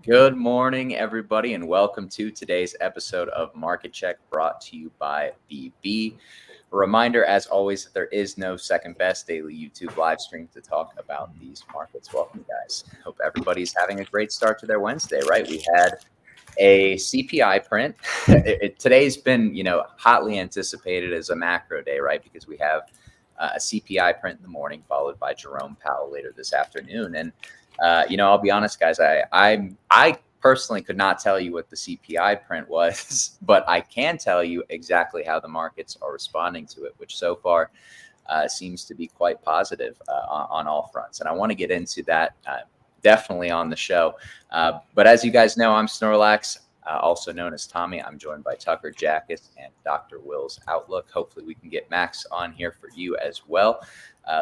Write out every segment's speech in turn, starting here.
Good morning, everybody, and welcome to today's episode of Market Check brought to you by BB. A reminder, as always, that there is no second best daily YouTube live stream to talk about these markets. Welcome, guys. Hope everybody's having a great start to their Wednesday, right? We had a CPI print. Today's been, hotly anticipated as a macro day, right? Because we have a CPI print in the morning, followed by Jerome Powell later this afternoon. And I'll be honest, guys. I personally could not tell you what the CPI print was, but I can tell you exactly how the markets are responding to it, which so far seems to be quite positive on all fronts. And I want to get into that definitely on the show. But as you guys know, I'm Snorlax, also known as Tommy. I'm joined by Tucker Jackus and Dr. Will's Outlook. Hopefully we can get Max on here for you as well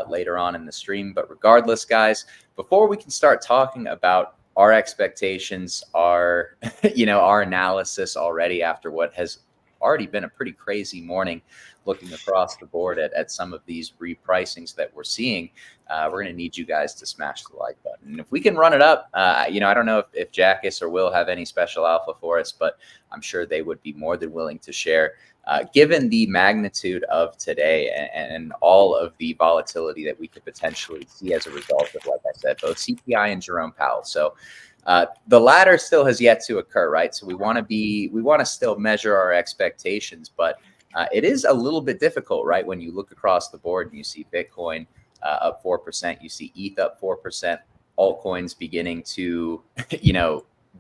later on in the stream. But regardless, guys, before we can start talking about our expectations, our analysis already after what has already been a pretty crazy morning, looking across the board at some of these repricings that we're seeing, we're going to need you guys to smash the like button. And if we can run it up, I don't know if Jackus or Will have any special alpha for us, but I'm sure they would be more than willing to share. Given the magnitude of today and all of the volatility that we could potentially see as a result of, like I said, both CPI and Jerome Powell. So the latter still has yet to occur, right? So we want to still measure our expectations, but it is a little bit difficult, right? When you look across the board and you see Bitcoin up 4%, you see ETH up 4%, altcoins beginning to,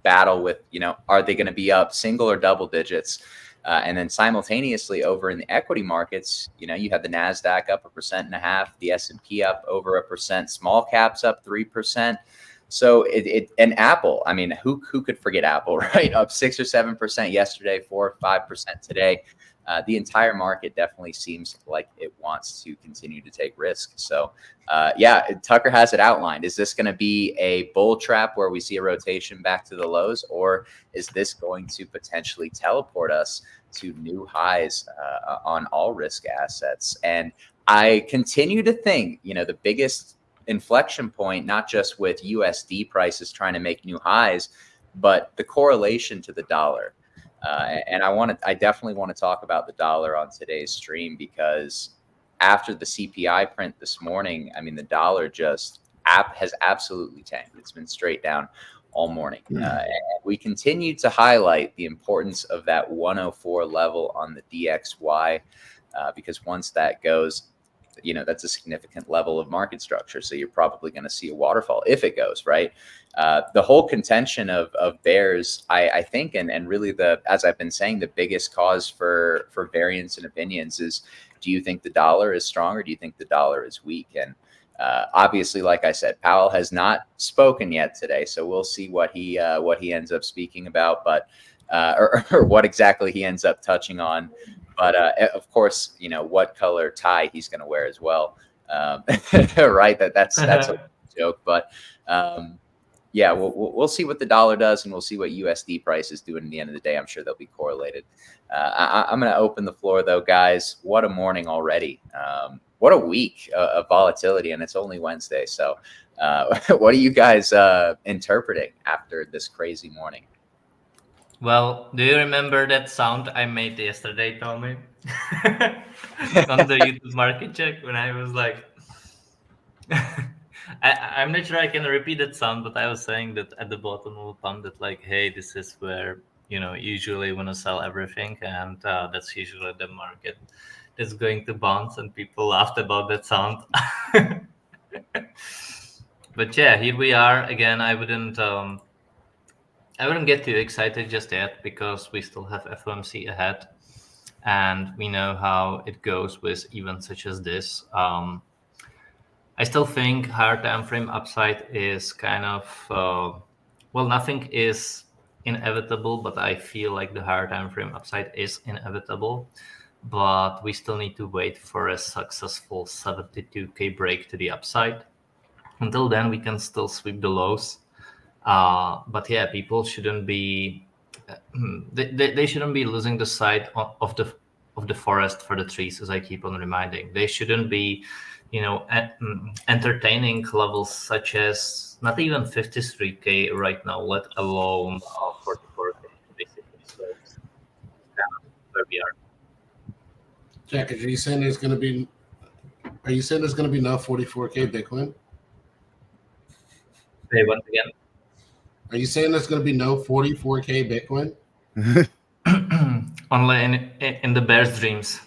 battle with, are they going to be up single or double digits? And then simultaneously over in the equity markets, you have the NASDAQ up 1.5%, the S&P up over 1%, small caps up 3%. So and Apple, I mean, who could forget Apple, right? Up 6 or 7% yesterday, 4 or 5% today. The entire market definitely seems like it wants to continue to take risk. So, Tucker has it outlined. Is this going to be a bull trap where we see a rotation back to the lows, or is this going to potentially teleport us to new highs on all risk assets? And I continue to think, the biggest inflection point, not just with USD prices trying to make new highs, but the correlation to the dollar. And I definitely want to talk about the dollar on today's stream, because after the CPI print this morning, I mean, the dollar just has absolutely tanked. It's been straight down all morning. And we continue to highlight the importance of that 104 level on the DXY, because once that goes, that's a significant level of market structure. So you're probably going to see a waterfall if it goes, right? The whole contention of bears, I think, and really as I've been saying, the biggest cause for variance in opinions is, do you think the dollar is strong or do you think the dollar is weak? And obviously, like I said, Powell has not spoken yet today. So we'll see what he ends up speaking about, but or what exactly he ends up touching on. But of course, what color tie he's going to wear as well, right? That's a joke. But we'll see what the dollar does, and we'll see what USD prices do. And at the end of the day, I'm sure they'll be correlated. I'm going to open the floor, though, guys. What a morning already! What a week of volatility, and it's only Wednesday. So, what are you guys interpreting after this crazy morning? Well, do you remember that sound I made yesterday, Tommy? On the YouTube market check when I was like, I'm not sure I can repeat that sound, but I was saying that at the bottom of the pump that like, hey, this is where, usually want to sell everything. And that's usually the market that's going to bounce, and people laughed about that sound. But yeah, here we are again. I wouldn't get too excited just yet, because we still have FOMC ahead, and we know how it goes with events such as this. I still think higher time frame upside is kind of nothing is inevitable, but I feel like the higher time frame upside is inevitable. But we still need to wait for a successful 72K break to the upside. Until then, we can still sweep the lows. But yeah, people shouldn't be they shouldn't be losing the sight of the forest for the trees, as I keep on reminding. They shouldn't be entertaining levels such as not even 53k right now, let alone 44k, basically. So it's kind of where we are. Jack, are you saying there's going to be? Are you saying there's going to be no 44k Bitcoin? Say once again. Are you saying there's going to be no 44k Bitcoin? Only in the bear's dreams.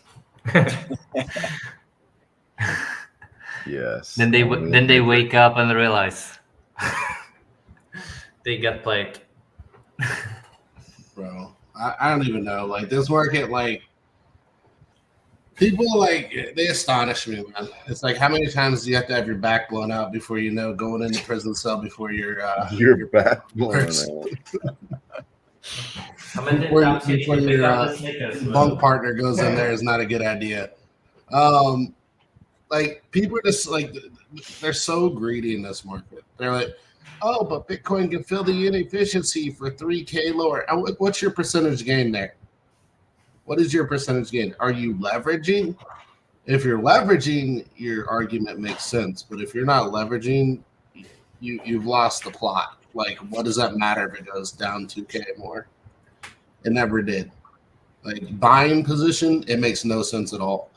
Yes. Then they wake up and realize they got played. Bro, I don't even know. Like this market, like people like they astonish me, man. It's like how many times do you have to have your back blown out before you know going into prison cell before your back blown first- out. How many before, times you need before to pick your up the Snickers, man? bunk partner goes in there is not a good idea. Like people are just like they're so greedy in this market. They're like, oh, but Bitcoin can fill the inefficiency for 3k lower. What's your percentage gain there? What is your percentage gain? Are you leveraging? If you're leveraging, your argument makes sense. But if you're not leveraging, you've lost the plot. Like, what does that matter if it goes down 2k more? It never did. Like buying position, it makes no sense at all.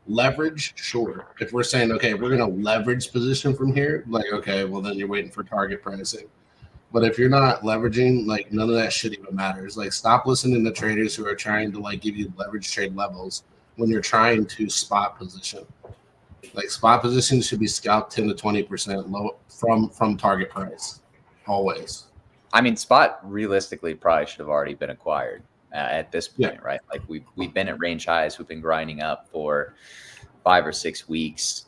Leverage, sure. If we're saying, okay, we're going to leverage position from here, like, okay, well, then you're waiting for target pricing. But if you're not leveraging, like, none of that shit even matters. Like, stop listening to traders who are trying to, like, give you leverage trade levels when you're trying to spot position. Like, spot position should be scalped 10 to 20% low from target price, always. I mean, spot realistically probably should have already been acquired at this point, right? Like we've been at range highs. We've been grinding up for 5 or 6 weeks.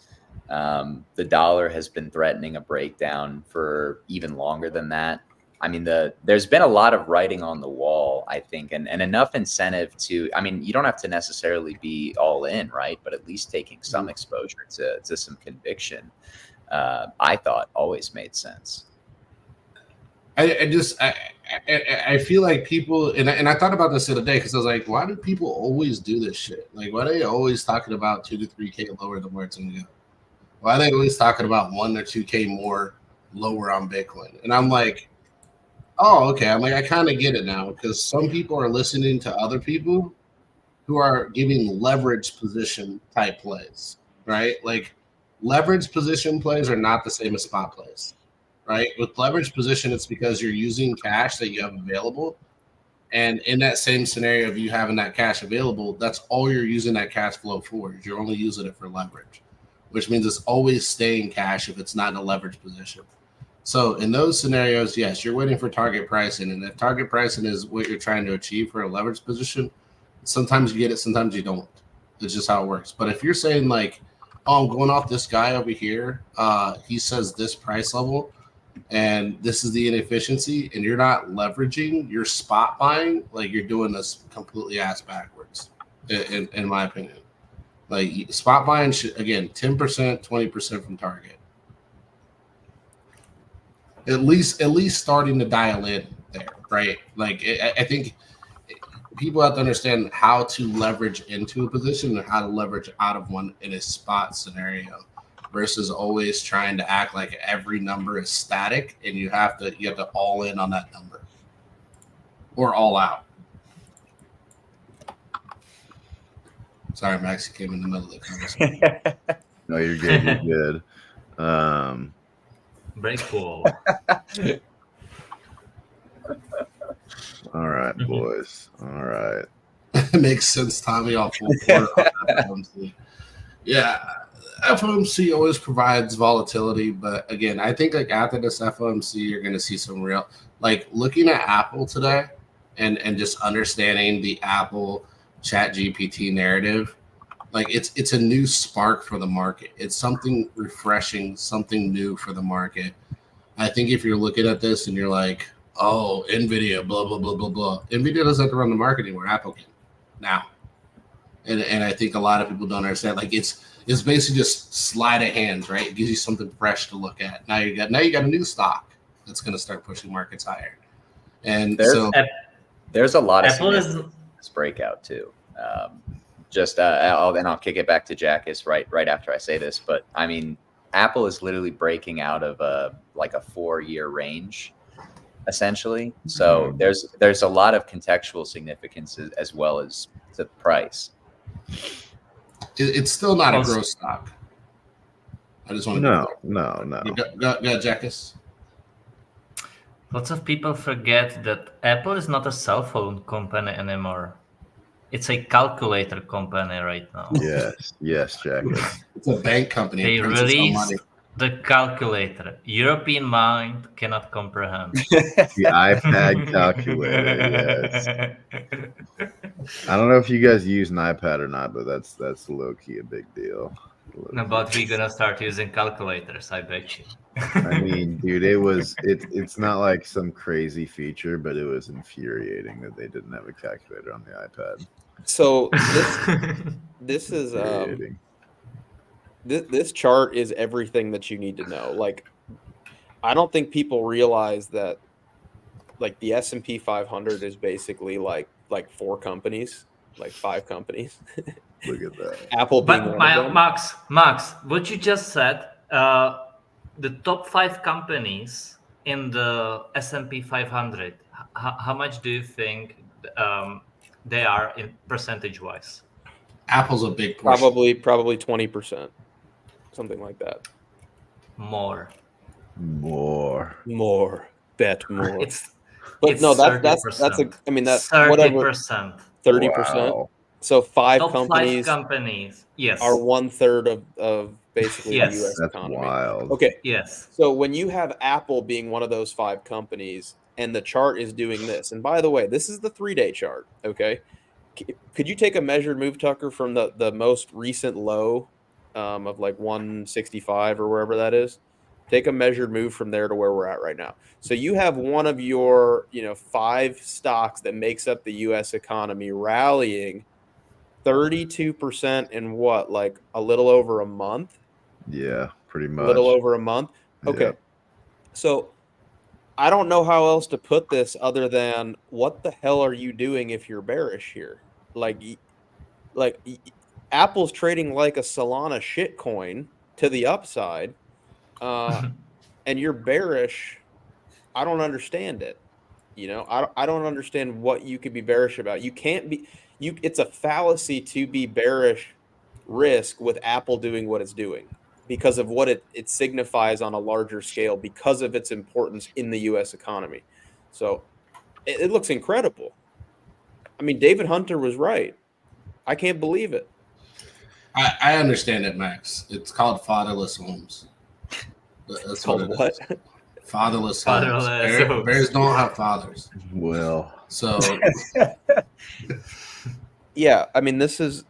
The dollar has been threatening a breakdown for even longer than that. I mean, there's been a lot of writing on the wall, I think, and enough incentive to, I mean, you don't have to necessarily be all in, right? But at least taking some exposure to some conviction, I thought always made sense. I feel like people, and I thought about this the other day because I was like, why do people always do this shit? Like, why are they always talking about 2 to 3k lower than where it's going to go? Why are they always talking about 1 or 2k more lower on Bitcoin? And I'm like, oh, okay. I'm like, I kind of get it now because some people are listening to other people who are giving leverage position type plays, right? Like, leverage position plays are not the same as spot plays. Right? With leverage position, it's because you're using cash that you have available. And in that same scenario of you having that cash available, that's all you're using that cash flow for. Is you're only using it for leverage, which means it's always staying cash if it's not in a leverage position. So in those scenarios, yes, you're waiting for target pricing. And if target pricing is what you're trying to achieve for a leverage position, sometimes you get it, sometimes you don't. It's just how it works. But if you're saying like, oh, I'm going off this guy over here, he says this price level, and this is the inefficiency, and you're not leveraging, you're spot buying, like you're doing this completely ass backwards, in my opinion. Like spot buying should, again, 10%, 20% from target. At least starting to dial in there, right? Like I think people have to understand how to leverage into a position and how to leverage out of one in a spot scenario, versus always trying to act like every number is static and you have to all in on that number or all out. Sorry, Max, you came in the middle of the conversation. No, you're good. You're good. Very cool. All right, boys. All right. It makes sense, Tommy. I'll full court on FOMC. Yeah, FOMC always provides volatility, but again, I think like after this FOMC, you're going to see some real, like looking at Apple today and just understanding the Apple ChatGPT narrative. Like it's a new spark for the market. It's something refreshing, something new for the market. I think if you're looking at this and you're like, oh, NVIDIA, blah, blah, blah, blah, blah. NVIDIA doesn't have to run the market anymore. Apple can now. And I think a lot of people don't understand. Like it's basically just sleight of hands, right? It gives you something fresh to look at. Now you got a new stock that's going to start pushing markets higher. And there's a lot of Apple is this breakout too. just I'll kick it back to Jackus right after I say this. But I mean, Apple is literally breaking out of a 4-year range, essentially. So there's a lot of contextual significance as well as the price. It's still not a Also- growth stock. I just want to No, be clear. no. You got Jackus? Lots of people forget that Apple is not a cell phone company anymore. It's a calculator company right now. Yes, Jacket. It's a bank company. They It prints its own money. released the calculator. European mind cannot comprehend. The iPad calculator. Yes. I don't know if you guys use an iPad or not, but that's low key a big deal. No, but we're gonna start using calculators, I bet you. I mean, dude, it's not like some crazy feature, but it was infuriating that they didn't have a calculator on the iPad. So this is Infuriating. this chart is everything that you need to know. Like, I don't think people realize that, like, the S&P 500 is basically like 4 companies, like 5 companies. Look at that. Apple being But one of them. Max, what you just said, the top 5 companies in the S&P 500, how much do you think they are in percentage-wise? Apple's a big portion. Probably 20%, something like that. More. More. Bet more. It's that's 30%. I mean, that's 30%. whatever. 30%. Wow. So 5 Top companies 5 companies, yes, are 1/3 of basically Yes. the U.S. That's economy. wild. Okay, yes. so when you have Apple being one of those 5 companies, and the chart is doing this, and by the way, this is the 3-day chart. Okay, could you take a measured move, Tucker, from the most recent low of like 165 or wherever that is? Take a measured move from there to where we're at right now. So you have one of your 5 stocks that makes up the U.S. economy rallying 32% in what, like a little over a month? Yeah, pretty much. A little over a month. Okay. Yeah. So I don't know how else to put this other than, what the hell are you doing if you're bearish here? Like Apple's trading like a Solana shitcoin to the upside, and you're bearish. I don't understand it. I don't understand what you could be bearish about. You can't be. It's a fallacy to be bearish risk with Apple doing what it's doing, because of what it signifies on a larger scale, because of its importance in the U.S. economy. So it looks incredible. I mean, David Hunter was right. I can't believe it. I understand it, Max. It's called fatherless homes. That's Called what what? it is. Fatherless Fatherless homes. homes. Bears don't have fathers. Well, So Yeah, I mean, this is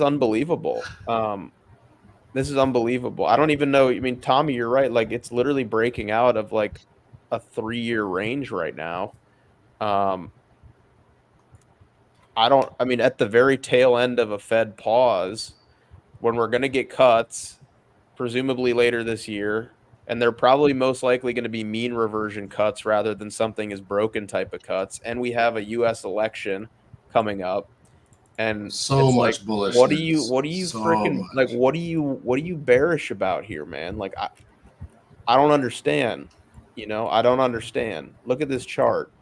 unbelievable. This is unbelievable. I don't even know. I mean, Tommy, you're right. Like, it's literally breaking out of like a 3-year range right now. I mean, at the very tail end of a Fed pause, when we're going to get cuts, presumably later this year, and they're probably most likely going to be mean reversion cuts rather than something as broken type of cuts. And we have a U.S. election coming up. And so it's much like, bullishness. what are you So freaking much. like? What are you bearish about here, man? Like, I don't understand. I don't understand. Look at this chart.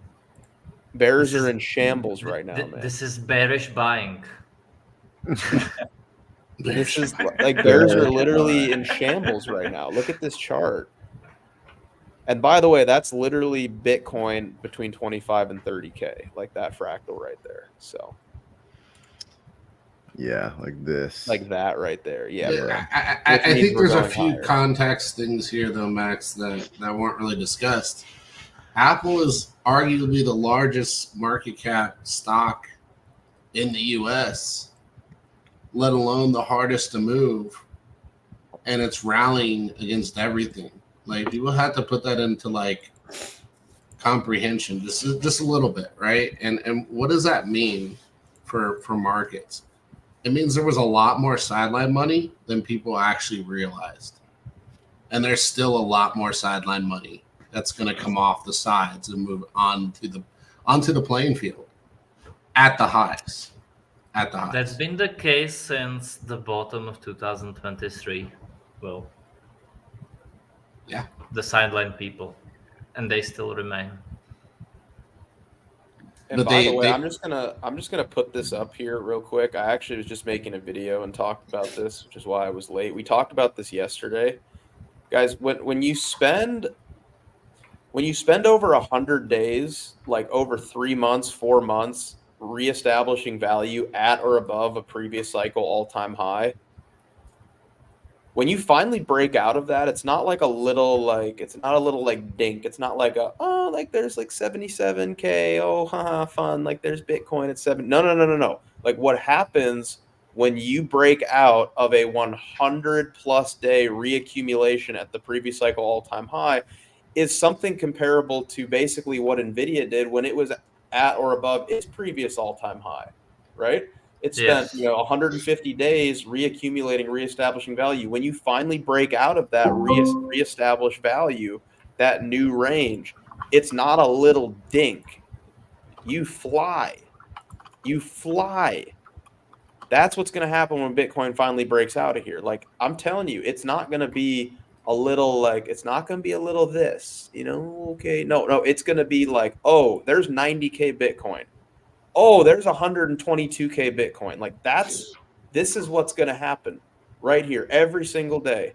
Bears are in shambles right now, man. This is bearish buying. This is like, bears are literally in shambles right now. Look at this chart. And by the way, that's literally Bitcoin between 25 and 30K, like that fractal right there. So yeah, like this. like that right there. Yeah, bro. I Which means think we're there's a going few higher. context things here, though, Max, that weren't really discussed. Apple is arguably the largest market cap stock in the U.S., let alone the hardest to move, and it's rallying against everything. Like, people have to put that into like comprehension, just a little bit, right? And what does that mean for markets? It means there was a lot more sideline money than people actually realized, and there's still a lot more sideline money that's going to come off the sides and move onto the playing field at the highs. at the highs. That's been the case since the bottom of 2023. Well, Yeah. the sideline people, and they still remain. And But by the way, they- I'm just gonna put this up here real quick. I actually was just making a video and talked about this, which is why I was late. We talked about this yesterday, guys. When you spend over 100 days, like over 3 months, 4 months, reestablishing value at or above a previous cycle all-time high, when you finally break out of that, it's not like a little like dink. It's not like like there's like 77K. Oh, haha, fun. Like there's Bitcoin at 7. No. Like what happens when you break out of a 100 plus day reaccumulation at the previous cycle all-time high is something comparable to basically what Nvidia did when it was at or above its previous all-time high, right? It spent, Yes. 150 days reaccumulating, reestablishing value. When you finally break out of that reestablished value, that new range, it's not a little dink. You fly. You fly. That's what's going to happen when Bitcoin finally breaks out of here. Like, I'm telling you, it's not going to be a little it's not going to be a little this, okay. No, it's going to be like, oh, there's 90K Bitcoin. Oh, there's 122K Bitcoin. Like this is what's going to happen right here every single day.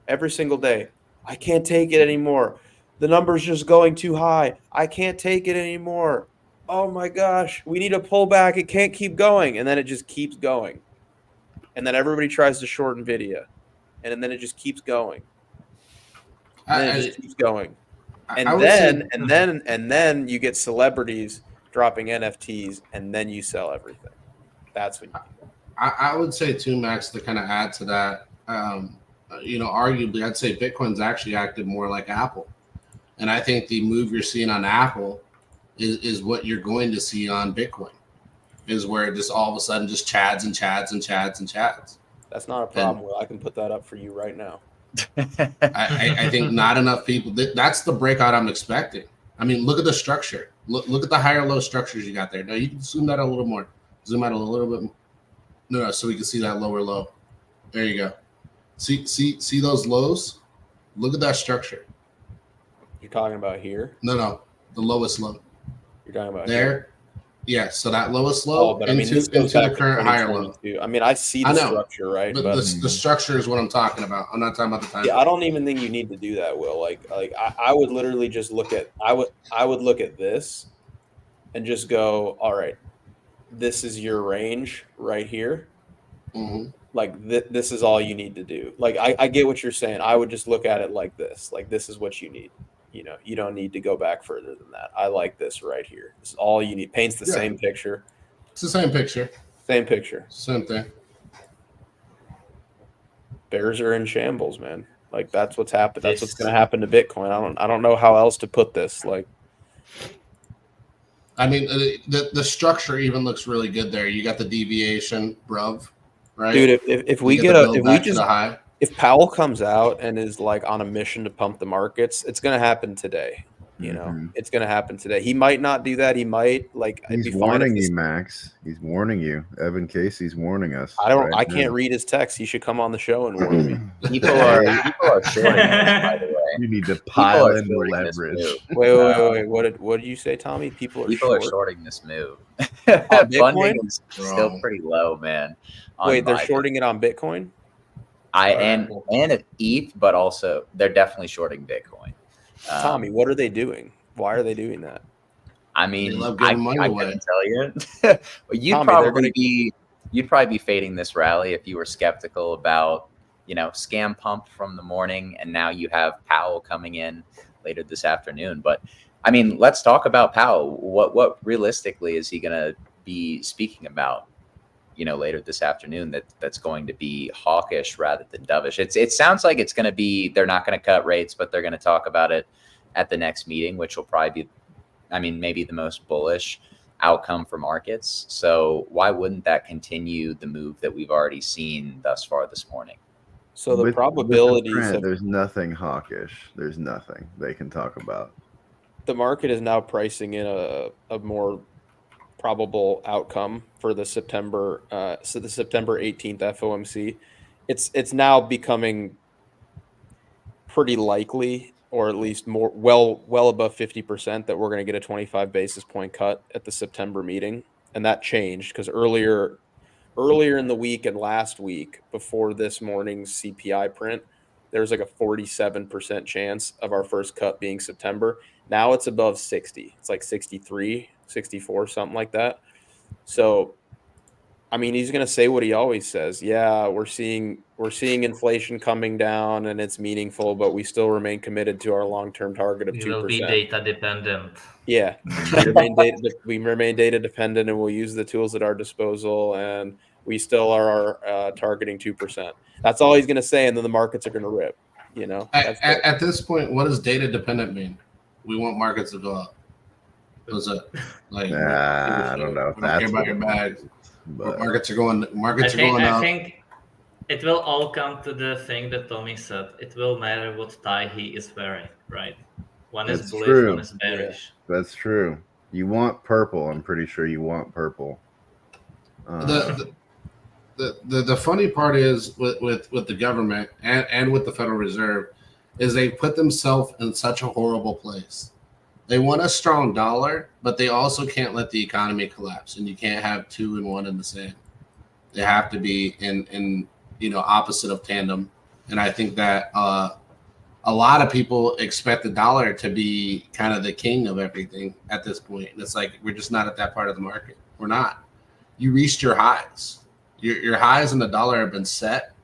Every single day. I can't take it anymore. The number's just going too high. I can't take it anymore. Oh my gosh, we need a pullback. It can't keep going. And then it just keeps going. And then everybody tries to short Nvidia. And then it just keeps going. And then it just keeps going. And then you get celebrities dropping NFTs, and then you sell everything. That's when you do that. I would say too, Max, to kind of add to that, arguably, I'd say Bitcoin's actually acted more like Apple. And I think the move you're seeing on Apple is what you're going to see on Bitcoin, is where it just all of a sudden just chads and chads and chads and chads. That's not a problem, Will. I can put that up for you right now. I think not enough people. That's the breakout I'm expecting. I mean, look at the structure. Look at the higher low structures you got there. Now you can zoom that a little more. Zoom out a little bit. No, so we can see that lower low. There you go. See those lows? Look at that structure. You're talking about here? No, the lowest low. You're talking about there. Here? Yeah, so that lowest low but this goes into back the to current higher low. 2022. I mean, I see the structure, right? But the structure is what I'm talking about. I'm not talking about the time. Yeah, I don't even think you need to do that, Will. Like I would literally just look at I would look at this and just go, all right, this is your range right here. Mm-hmm. Like this is all you need to do. Like I get what you're saying. I would just look at it like this. Like this is what you need. You don't need to go back further than that. I like this right here. This is all you need. Paints the same picture. It's the same picture. Same picture. Same thing. Bears are in shambles, man. Like that's what's happened. That's what's going to happen to Bitcoin. I don't know how else to put this. Like, I mean, the structure even looks really good there. You got the deviation, bruv, right? Dude, if Powell comes out and is like on a mission to pump the markets, it's going to happen today. It's going to happen today. He might not do that. He might He's warning you, Max. He's warning you. Evan Casey's warning us. I can't read his text. He should come on the show and warn me. People are shorting this, by the way. You need to pile in the leverage. Wait. What did you say, Tommy? People are shorting this move. Bitcoin is still pretty low, man. Wait, they're shorting it on Bitcoin? And at ETH, but also they're definitely shorting Bitcoin. Tommy, what are they doing? Why are they doing that? I mean, they love giving money away. couldn't tell you. You'd probably be fading this rally if you were skeptical about, scam pump from the morning, and now you have Powell coming in later this afternoon. But I mean, let's talk about Powell. What realistically is he going to be speaking about? Later this afternoon, that's going to be hawkish rather than dovish. It sounds like it's going to be, they're not going to cut rates, but they're going to talk about it at the next meeting, which will probably be, maybe the most bullish outcome for markets. So why wouldn't that continue the move that we've already seen thus far this morning? So the probabilities there's nothing hawkish. There's nothing they can talk about. The market is now pricing in a more probable outcome for the September 18th FOMC. It's now becoming pretty likely, or at least more well above 50%, that we're going to get a 25 basis point cut at the September meeting, and that changed because earlier in the week and last week before this morning's CPI print, there was like a 47% chance of our first cut being September. Now it's above 60. It's like 63, 64, something like that. So, I mean, he's going to say what he always says. Yeah, we're seeing inflation coming down and it's meaningful, but we still remain committed to our long-term target of 2%. We will be data dependent. Yeah, we remain data dependent, and we'll use the tools at our disposal, and we still are targeting 2%. That's all he's going to say, and then the markets are going to rip. You know, at this point, what does data dependent mean? We want markets to go up. What's it like? I don't know. I don't care about your bags. But markets are going. I think it will all come to the thing that Tommy said. It will matter what tie he is wearing, right? One is bullish, true. one is bearish. Yeah. That's true. You want purple. I'm pretty sure you want purple. The funny part is with the government and with the Federal Reserve is they put themselves in such a horrible place. They want a strong dollar, but they also can't let the economy collapse, and you can't have two and one in the same. They have to be in opposite of tandem. And I think that a lot of people expect the dollar to be kind of the king of everything at this point. And it's like we're just not at that part of the market. We're not. You reached your highs. Your highs in the dollar have been set.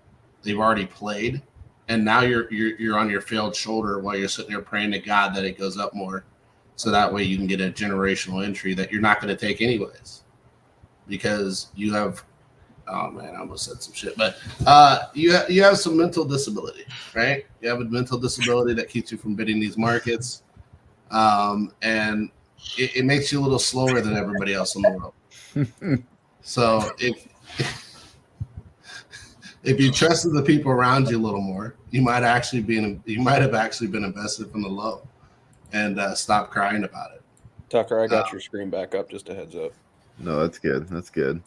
They've already played, and now you're on your failed shoulder while you're sitting there praying to God that it goes up more. So that way you can get a generational entry that you're not going to take anyways, because you have, oh man, I almost said some shit, but you have some mental disability, right? You have a mental disability that keeps you from bidding these markets, and it makes you a little slower than everybody else in the world. So if you trusted the people around you a little more, you might have actually been invested from the low. And stop crying about it. Tucker, I got your screen back up. Just a heads up. No, that's good. That's good.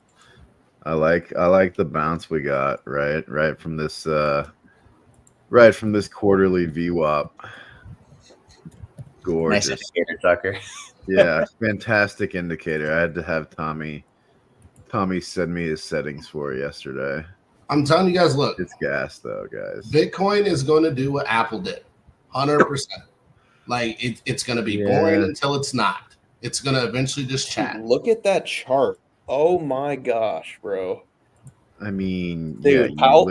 I like the bounce we got right from this quarterly VWAP. Gorgeous. Nice indicator, Tucker. Yeah, fantastic indicator. I had to have Tommy send me his settings for yesterday. I'm telling you guys, look, it's gas though, guys. Bitcoin is going to do what Apple did, 100%. Like it's going to be boring until it's not. It's going to eventually just chat. Look at that chart. Oh my gosh, bro. I mean, dude, Powell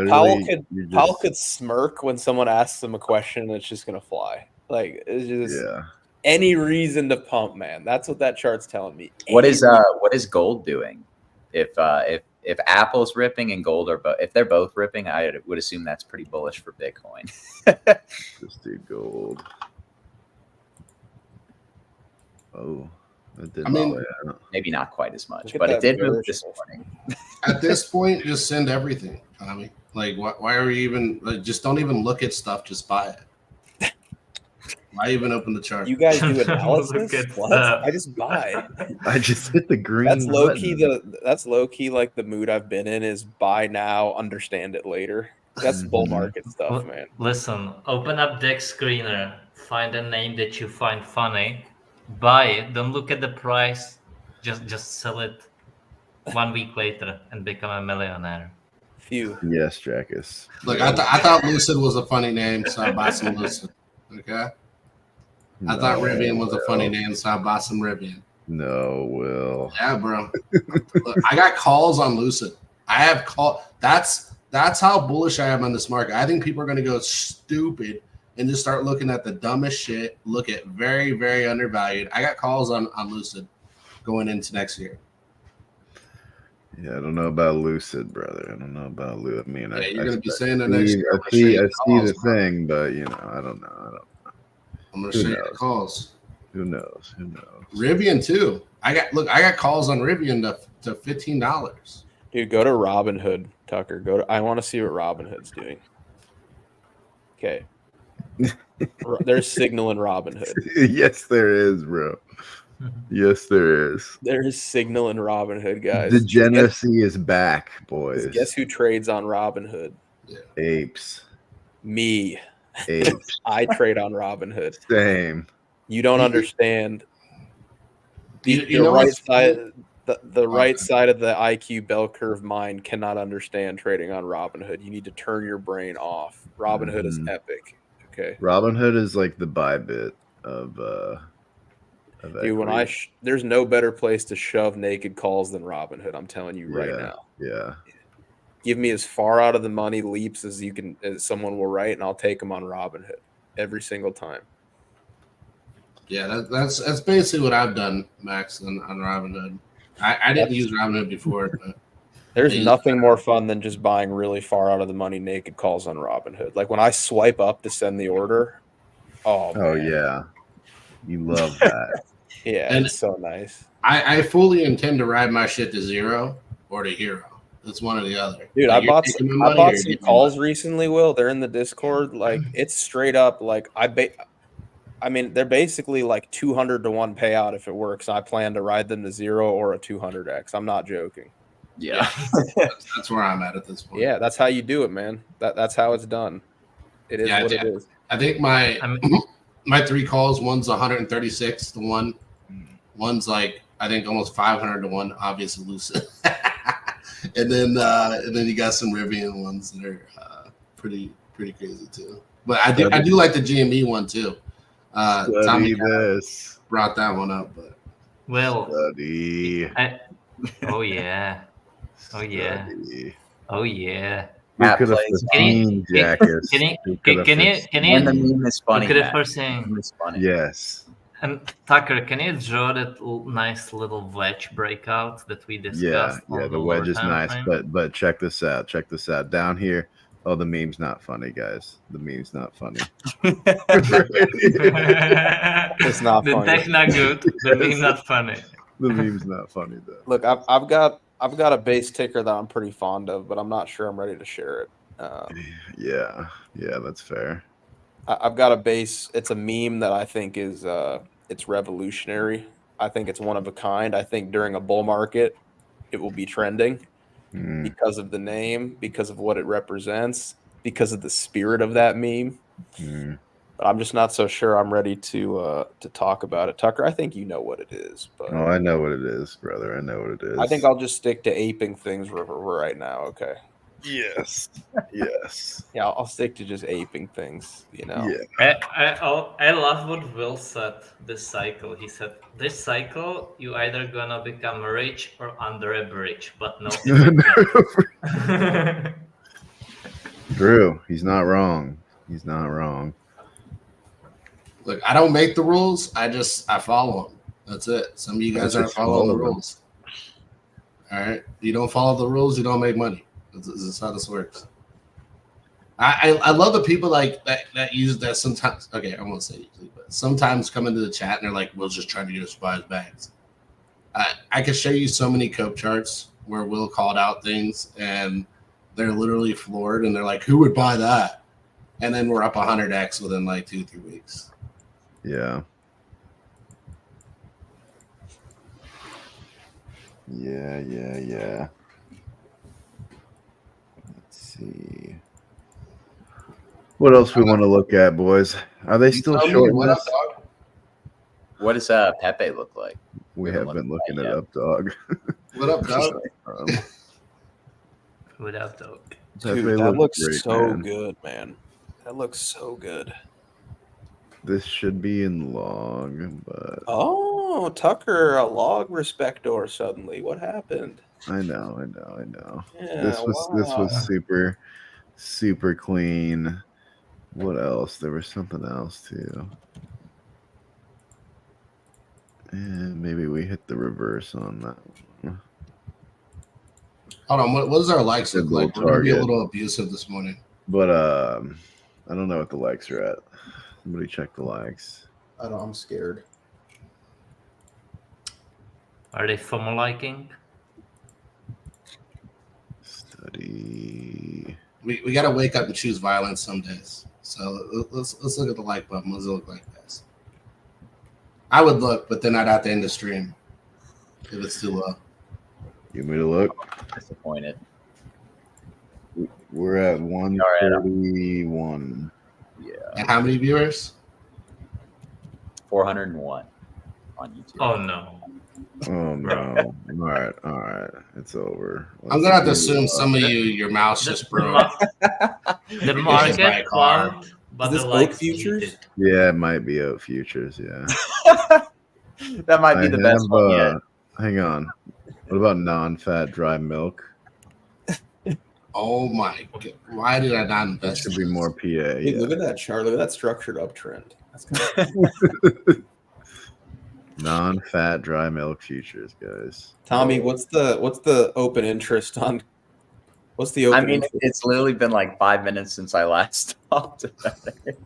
could smirk when someone asks him a question and it's just going to fly. Like it's just any reason to pump, man. That's what that chart's telling me. What is gold doing? If Apple's ripping and gold are if they're both ripping, I would assume that's pretty bullish for Bitcoin. Just do gold. Oh, maybe not quite as much, but it did move this morning. At this point, just send everything, Tommy. Like, why are we even? Like, just don't even look at stuff. Just buy it. Why even open the chart? You guys do analysis? What? I just buy. I just hit the green. That's low key. That's low key. Like the mood I've been in is buy now, understand it later. That's bull market stuff, man. Listen, open up Dex Screener, find a name that you find funny. Buy it. Don't look at the price. Just sell it 1 week later and become a millionaire. Phew. Yes, Jackus. Look, I thought Lucid was a funny name, so I bought some Lucid. Okay. I thought Rivian was a funny name, so I bought some Rivian. No, Will. Yeah, bro. Look, I got calls on Lucid. I have call. That's how bullish I am on this market. I think people are going to go stupid and just start looking at the dumbest shit, look at very, very undervalued. I got calls on Lucid going into next year. Yeah, I don't know about Lucid, brother. I don't know about Lucid. I mean, you're going to be saying the next year. I see the thing, but, I don't know. I'm going to show you the calls. Who knows? Rivian, too. I got calls on Rivian to $15. Dude, go to Robinhood, Tucker. I want to see what Robinhood's doing. Okay. There's signal in Robinhood. Yes, there is, bro. Yes, there is. There is signal in Robinhood, guys. Degeneracy is back, boys. Guess who trades on Robinhood? Apes. Me. Apes. I trade on Robinhood. Same. You don't understand. The You know right what's side, cool? the right side of the IQ bell curve mind cannot understand trading on Robinhood. You need to turn your brain off. Robinhood is epic. Okay, Robinhood is like the Bybit of dude. When equity. there's no better place to shove naked calls than Robinhood. I'm telling you right Yeah, now. yeah. Give me as far out of the money leaps as you can, as someone will write, and I'll take them on Robinhood every single time. Yeah, that's basically what I've done, Max, on Robinhood. I didn't use Robinhood before, but There's nothing more fun than just buying really far out of the money naked calls on Robinhood. Like when I swipe up to send the order, oh man. Yeah, you love that. Yeah, And it's so nice. I fully intend to ride my shit to zero or to hero. It's one or the other. Dude, Like, I bought some calls recently, Will. They're in the Discord. Like it's straight up like I mean, they're basically like 200 to 1 payout if it works. I plan to ride them to zero or a 200x. I'm not joking. Yeah. That's where I'm at this point. Yeah, that's how you do it, man. That's how it's done. It is what it is. I think my 3 calls, one's 136 to 1. One's like I think almost 500 to 1, obviously lucid. and then you got some Rivian ones that are pretty crazy too. But I do like the GME one too. Tommy this. brought that one up, but Well, Study. oh yeah. Oh yeah. Study. Oh yeah. Who Matt could have plays foreseen Jackass? Can Who you could have when the foreseen- meme is funny. could have Matt. foreseen? The meme is funny. Yes. And Tucker, can you draw that nice little wedge breakout that we discussed? Yeah, on the wedge is time nice, frame? but check this out. Check this out. Down here, oh, the meme's not funny, guys. The meme's not funny. It's not the funny. tech not good. The meme not funny. The meme's not funny though. Look, I've got a base ticker that I'm pretty fond of, but I'm not sure I'm ready to share it. Yeah, that's fair. I've got a base. It's a meme that I think is it's revolutionary. I think it's one of a kind. I think during a bull market, it will be trending because of the name, because of what it represents, because of the spirit of that meme. But I'm just not so sure I'm ready to talk about it. Tucker, I think you know what it is. But Oh, I know what it is, brother. I know what it is. I think I'll just stick to aping things right now. Okay. Yes. Yeah, I'll stick to just aping things. You know. Yeah. I love what Will said this cycle. He said, this cycle, you either gonna become rich or under a bridge, but no. True. He's not wrong. look, I don't make the rules. I follow them. That's it. Some of you guys aren't following the rules. All right. You don't follow the rules, you don't make money. That's how this works. I love the people like that use that sometimes. Okay, I won't say usually, but sometimes come into the chat and they're like, "Will's just trying to get us to buy his bags." I could show you so many cope charts where Will called out things and they're literally floored and they're like, "Who would buy that?" And then we're up 100x within like 2-3 weeks. Yeah. Let's see. What else we want to look at, boys? Are they still short? What up, dog? What does Pepe look like? We have been looking it up, dog. What up, dog? Without dog. Dude, that looks so good, man. That looks so good. This should be in log, but oh, Tucker, a log respector suddenly. What happened? I know. Yeah, This was super clean. What else? There was something else too. And maybe we hit the reverse on that one. Hold on. What does our likes look like? We're gonna be a Target. little abusive this morning. But I don't know what the likes are at. Somebody check the likes. I don't. I'm scared. Are they FOMO liking? Study. We got to wake up and choose violence some days. So let's look at the like button. What does it look like, guys? I would look, but then I'd have to end the stream if it's too low. You want me to look? Disappointed. We're at 131. Yeah, And how many viewers? 401 on YouTube. Oh no. Oh no! All right, it's over. I'm gonna have to assume some of you, your mouse just broke. The market climbed, but Is this the Oak likes Futures? muted. Yeah, it might be out futures. Yeah, That might be the best one yet. Hang on. What about non-fat dry milk? Oh my god! Why did I not That invest? should be more PA. Hey, Yeah. look at that chart. Look at that structured uptrend. That's Non-fat dry milk futures, guys. Tommy, what's the open interest on? What's the open? I mean, interest? it's literally been like 5 minutes since I last talked about it.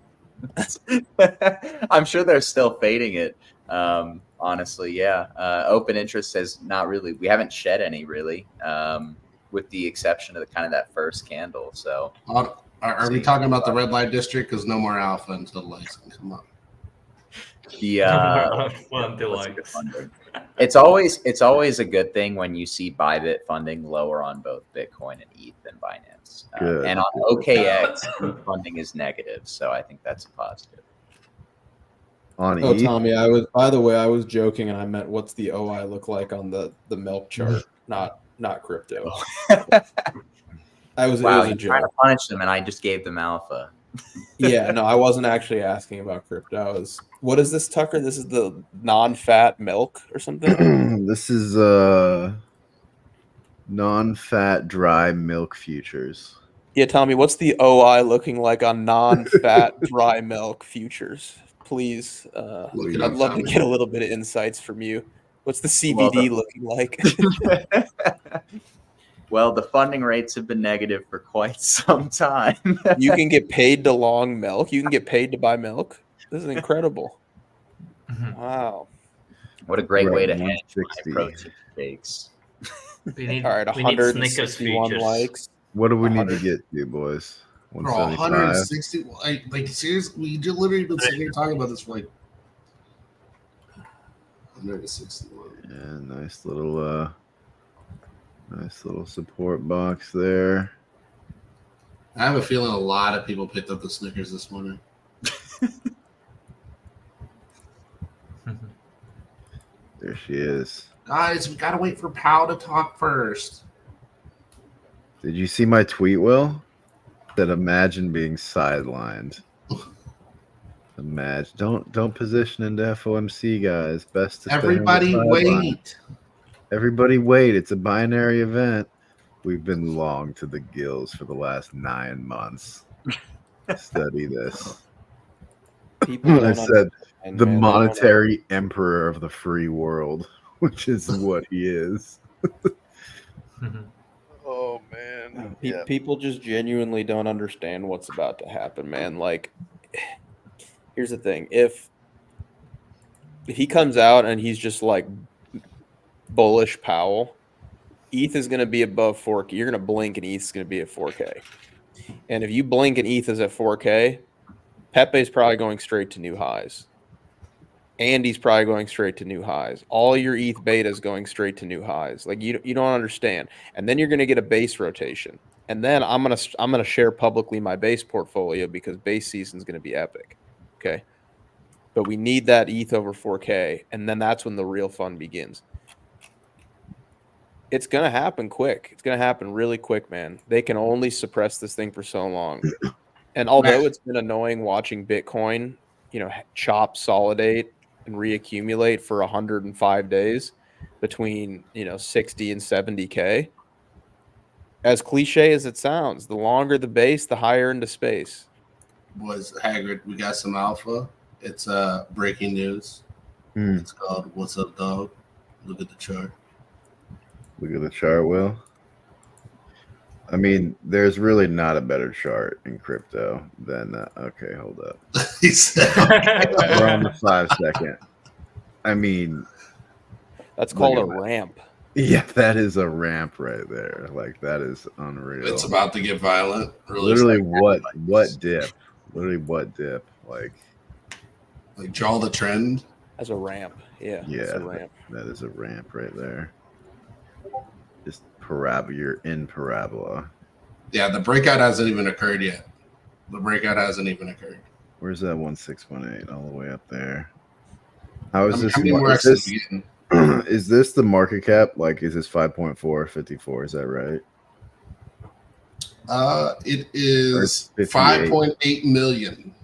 I'm sure they're still fading it. Honestly, yeah. Open interest has not really. We haven't shed any really, with the exception of that first candle. So, Are we talking about the red light district? Because no more alpha until the lights can come up. the Until what's a like good funding? It's always a good thing when you see Bybit funding lower on both Bitcoin and ETH than Binance. Good. And on OKX, ETH funding is negative, so I think that's a positive. On Oh, ETH, Tommy, I was joking, and I meant what's the OI look like on the milk chart, not crypto. Wow, It was you're a trying joke. to punish them, and I just gave them alpha. Yeah, no, I wasn't actually asking about crypto. What is this, Tucker? This is the non-fat milk or something? this is non-fat dry milk futures. Yeah, Tommy, what's the OI looking like on non-fat dry milk futures? Please, Look it I'd up, love to Tommy. get a little bit of insights from you. What's the Well, CBD looking like? Well, the funding rates have been negative for quite some time. You can get paid to long milk. You can get paid to buy milk. This is incredible. Wow. What a great We're way at to hedge my 160. protein shakes. we need, All right, we need Snickers 161 features. likes. What do we need to 100. get to, boys? Bro, 175. 160. Like seriously, we just literally been sitting here talking about this for like 161. Yeah, nice little support box there. I have a feeling a lot of people picked up the Snickers this morning. There she is. Guys, we gotta wait for Powell to talk first. Did you see my tweet, Will? That imagine being sidelined. Imagine. Don't position into FOMC, guys. Best to stay on the Everybody sideline. wait. Everybody wait. It's a binary event. We've been long to the gills for the last 9 months. Study this. People I don't said understand, the man. They don't monetary emperor of the free world, which is what he is. Oh man. People just genuinely don't understand what's about to happen, man. Like, here's the thing: if he comes out and he's just like bullish Powell, ETH is going to be above 4K. You're going to blink and ETH is going to be at 4K. And if you blink and ETH is at 4K, Pepe's probably going straight to new highs. Andy's probably going straight to new highs. All your ETH beta is going straight to new highs. Like you don't understand. And then you're going to get a base rotation. And then I'm gonna share publicly my base portfolio because base season is going to be epic. Okay, but we need that ETH over 4K, and then that's when the real fun begins. It's going to happen quick. It's going to happen really quick, man. They can only suppress this thing for so long. And although it's been annoying watching Bitcoin, chop, solidate, and reaccumulate for 105 days between 60 and 70K, as cliche as it sounds, the longer the base, the higher into space. Boys, Hagrid, we got some alpha. It's breaking news. It's called "What's Up, Dog?" Look at the chart. Look at the chart, Will. I mean, there's really not a better chart in crypto than okay, hold up. He said, We're on the 5 second. I mean, That's called a at that. ramp. Yeah, that is a ramp right there. Like that is unreal. it's about to get violent. Literally, what dip? Literally, what dip? Like draw the trend. As a ramp. Yeah. It's Yeah, a ramp. that is a ramp right there. Just you're in parabola. Yeah, the breakout hasn't even occurred yet. The breakout hasn't even occurred. Where's that 1618 all the way up there? How is this? How many more X's are we getting? Is this the market cap? Like, is this 5.454? Is that right? It is 58. 5.8 million.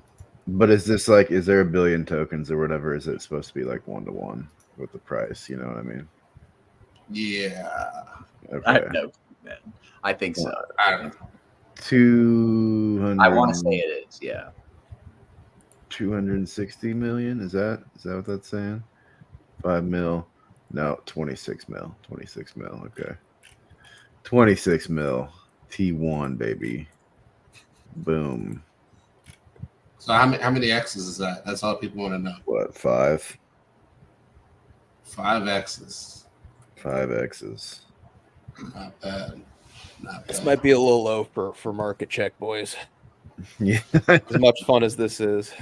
But is this like, is there a billion tokens or whatever? Is it supposed to be like 1-to-1 with the price? You know what I mean? Yeah. Okay. I know, man. I think so. I don't know. 200. I want to say it is. Yeah. 260 million. Is that what that's saying? 5 mil. No, 26 mil. 26 mil. Okay. 26 mil. T1, baby. Boom. So how many X's is that? That's all people want to know. What, 5? 5 X's. 5 X's. Not bad. Not This bad. might be a little low for market check, boys. Yeah. As much fun as this is,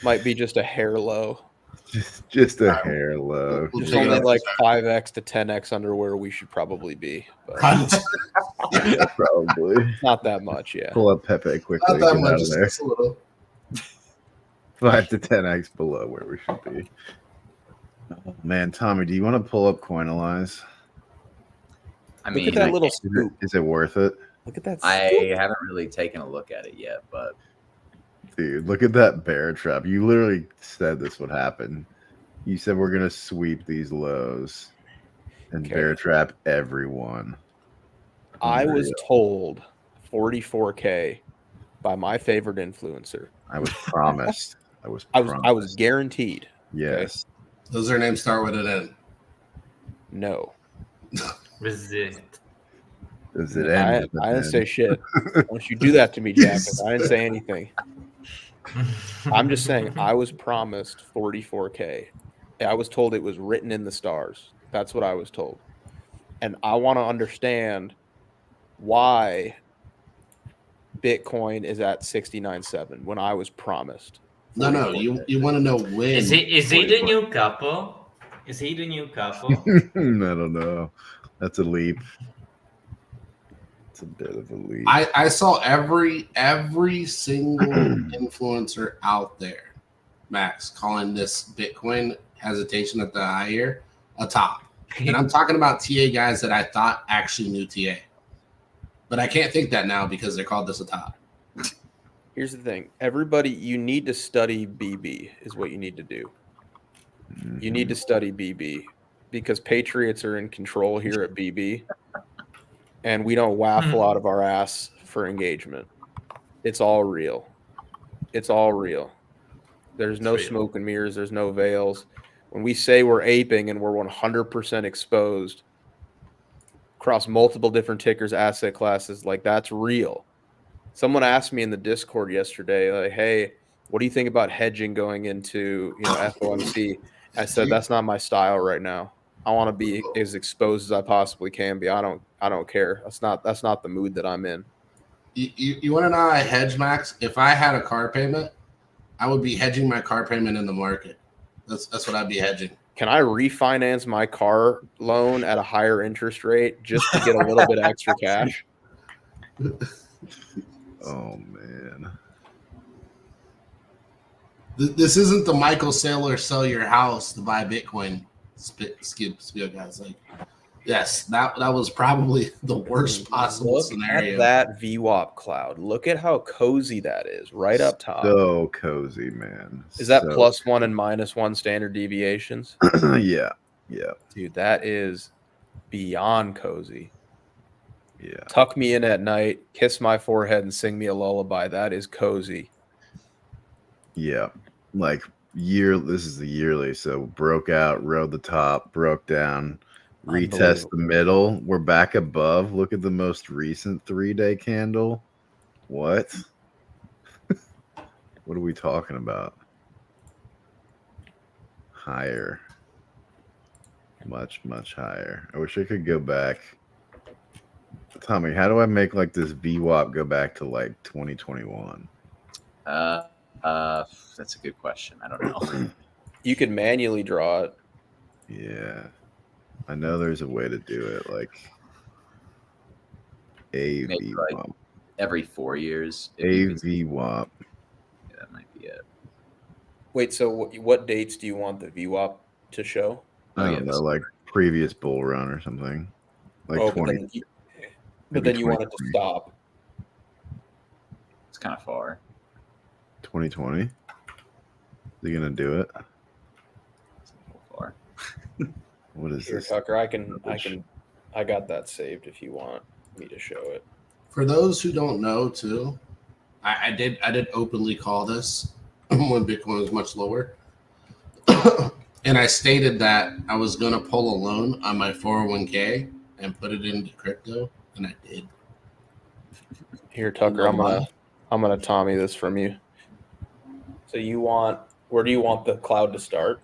might be just a hair low. just a hair low. We'll Just take it only up like to 5x to 10x under where we should probably be. But Yeah, probably. not that much, yeah. Pull up Pepe quickly. Not that Get much. out of there. Just a little. 5 to 10x below where we should be. Oh, man, Tommy, do you want to pull up Coinalyze? I Look mean, at that I, little Is scoop. it worth it? Look at that I scoop. haven't really taken a look at it yet, but Dude, look at that bear trap. You literally said this would happen. You said we're going to sweep these lows and Okay. bear trap everyone. I was Unreal. told 44K by my favorite influencer. I was promised. I was guaranteed. Yes. Does their name start with an N? No. Resist. Does it I end? with an didn't say N? shit. Don't you do that to me, Jacket. I didn't say anything. I'm just saying I was promised 44K. I was told it was written in the stars. That's what I was told. And I want to understand why Bitcoin is at 69.7 when I was promised. No. 44K. You want to know when? Is he the new couple? Is he the new couple? I don't know. That's a leap. It's a bit of a leap. I saw every single influencer out there, Max, calling this Bitcoin hesitation at the high here a top. And I'm talking about TA guys that I thought actually knew TA. But I can't think that now because they called this a top. Here's the thing. Everybody, you need to study BB is what you need to do. You need to study BB because Patriots are in control here at BB. And we don't waffle out of our ass for engagement. It's all real. It's all real. There's no smoke and mirrors. There's no veils. When we say we're aping and we're 100% exposed across multiple different tickers, asset classes, like that's real. Someone asked me in the Discord yesterday, like, hey, what do you think about hedging going into, FOMC? I said, that's not my style right now. I want to be as exposed as I possibly can be. I don't care. That's not the mood that I'm in. You want to know how I hedge, Max? If I had a car payment, I would be hedging my car payment in the market. That's what I'd be hedging. Can I refinance my car loan at a higher interest rate just to get a little bit extra cash? Oh man. This isn't the Michael Saylor sell your house to buy Bitcoin spiel, guys. Like, yes, that was probably the worst possible scenario. At that VWAP cloud. Look at how cozy that is, right up top. So cozy, man. Is that so +1 and -1 standard deviations? Yeah. Dude, that is beyond cozy. Yeah. Tuck me in at night, kiss my forehead, and sing me a lullaby. That is cozy. Yeah. Like this is the yearly. So broke out, rode the top, broke down, retest the middle. We're back above. Look at the most recent 3-day candle. What? What are we talking about? Higher. Much, much higher. I wish I could go back. Tommy, how do I make like this VWAP go back to like 2021? that's a good question. I don't know. You could manually draw it. Yeah. I know there's a way to do it, like Maybe like AVWAP. every 4 years. If you could, AVWAP. yeah, that might be it. Wait, so what dates do you want the VWAP to show? Oh, I yeah, don't know, this- like previous bull run or something. Like Oh, 20. but maybe then you want it to 2020. stop. It's kind of far. 2020. Is he gonna do it? It's a little far. What is Here, this? Tucker, I got that saved if you want me to show it. For those who don't know, too, I did openly call this when Bitcoin was much lower, and I stated that I was going to pull a loan on my 401k and put it into crypto, and I did. Here, Tucker, I'm gonna Tommy this from you. So where do you want the cloud to start,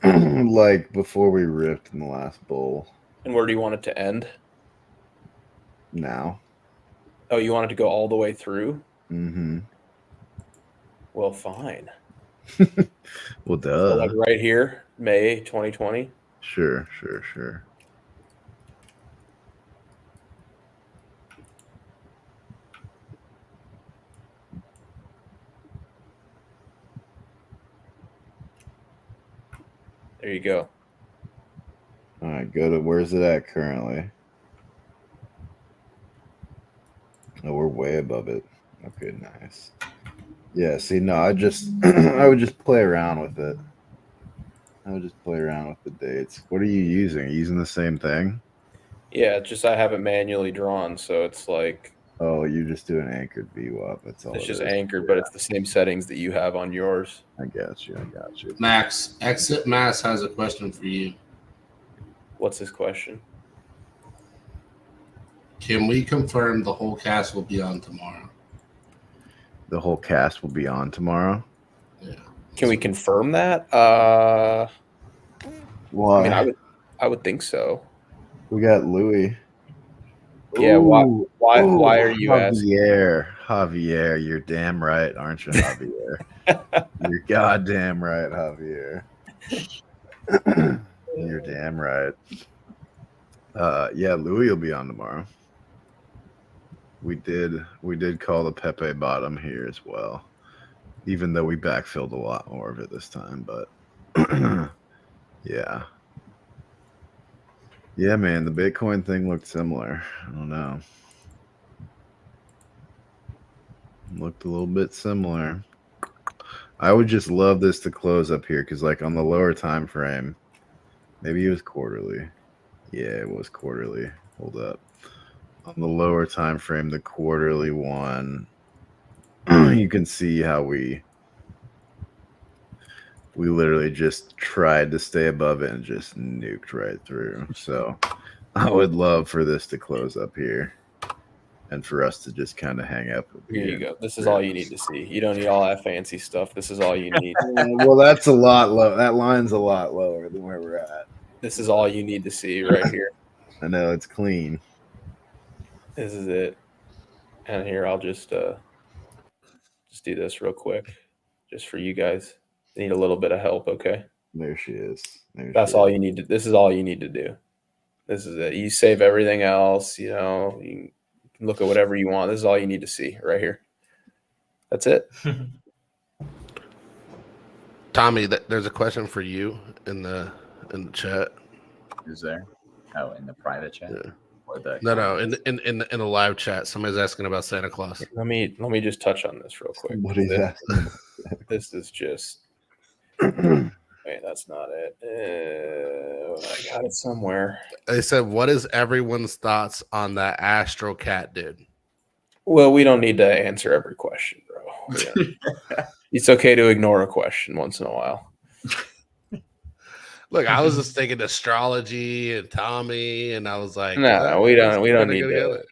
Like before we ripped in the last bowl. and where do you want it to end? Now. Oh, you want it to go all the way through? Mm-hmm. Well, fine. Well, So like duh. right here, May 2020. Sure. There you go. All right, go to where's it at currently? Oh, we're way above it. Okay, nice. Yeah, see, no, I would just play around with it. I would just play around with the dates. What are you using? Are you using the same thing? Yeah, it's just I have it manually drawn, so it's like Oh, you just do an anchored VWAP. That's all it's it just is. anchored, but it's the same settings that you have on yours. I got you. Max, Exit Mass has a question for you. What's his question? Can we confirm the whole cast will be on tomorrow? The whole cast will be on tomorrow. Yeah. Can we confirm that? Why? I mean, I would think so. We got Louis. Yeah. Ooh, Why are you asking? Javier, you're damn right, aren't you, Javier? You're goddamn right, Javier. You're damn right. Yeah, Louis will be on tomorrow. We did call the Pepe bottom here as well, even though we backfilled a lot more of it this time. But yeah, man, the Bitcoin thing looked similar. I don't know, looked a little bit similar. I would just love this to close up here because, like, on the lower time frame, maybe it was quarterly. Yeah, it was quarterly. Hold up. On the lower time frame, the quarterly one, you can see how we literally just tried to stay above it and just nuked right through. So I would love for this to close up here and for us to just kind of hang up. Here you go. This is all you need to see. You don't need all that fancy stuff. This is all you need. Well, that's a lot low. That line's a lot lower than where we're at. This is all you need to see right here. I know it's clean. This is it. And here I'll just do this real quick, just for you guys. Need a little bit of help, okay? There she is. That's all you need to. This is all you need to do. This is it. You save everything else. You know, you can look at whatever you want. This is all you need to see right here. That's it. Tommy, there's a question for you in the chat. Who's there? Oh, in the private chat. Yeah. Or the No, in the live chat, somebody's asking about Santa Claus. Let me just touch on this real quick. What is that? This is just. Wait, that's not it. I got it somewhere. They said, "What is everyone's thoughts on that Astro Cat dude?" Well, we don't need to answer every question, bro. Yeah. It's okay to ignore a question once in a while. Look, I was just thinking astrology and Tommy, and I was like, No, we don't need go to. together.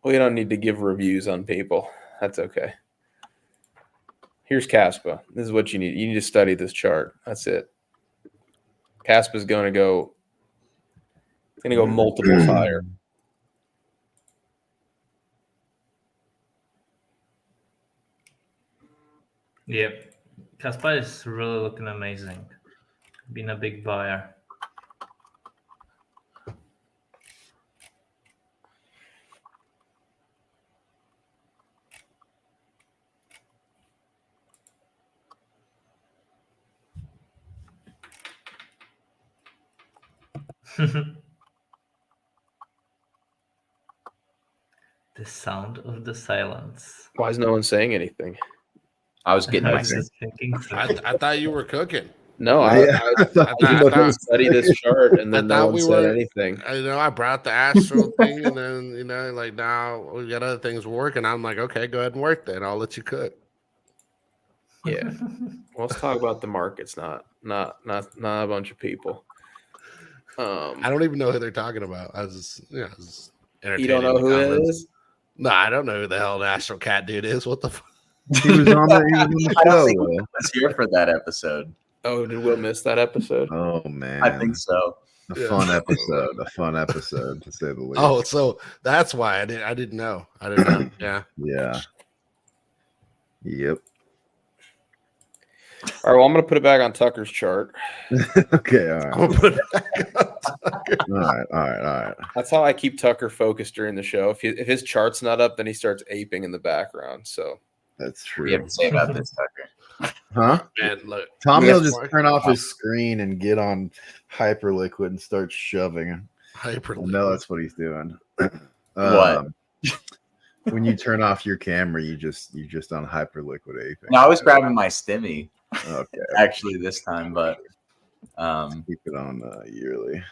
We don't need to give reviews on people. That's okay. Here's Caspa. This is what you need. You need to study this chart. That's it. Caspa's going to go. It's going to go multiples higher. Yep. Kaspa is really looking amazing. been a big buyer. The sound of the silence. Why is no one saying anything? I was getting I my was just thinking so. I thought you were cooking. No, Yeah, I thought you was going were- to study this chart, and then I no thought one we said were- anything. I know I brought the Astro thing, and then like now we got other things working. I'm like, okay, go ahead and work then. I'll let you cook. Yeah. Well, let's talk about the markets, not a bunch of people. I don't even know who they're talking about. I was just You don't know entertaining the who it comments. is? No, I don't know who the hell the Astro Cat dude is. What the fuck? he was on the I don't show. think Will. Will was here for that episode. Oh, did Will miss that episode? Oh man, I think so. a Yeah. fun episode. A fun episode to say the least. Oh, so that's why I didn't know. I didn't know. Yeah. yeah. Yep. All right, well, I'm going to put it back on Tucker's chart. Okay. All right. I'm gonna put it back on. All right. That's how I keep Tucker focused during the show. If his chart's not up, then he starts aping in the background. So That's What do you have true. to say about this, Tucker? Huh? Man, look. Tommy Yeah. will just turn off his screen and get on Hyperliquid and start shoving. Hyper. I know that's what he's doing. What? When you turn off your camera, you just on Hyperliquid aping. No, I was grabbing my stimmy Okay. actually this time, but Keep it on yearly.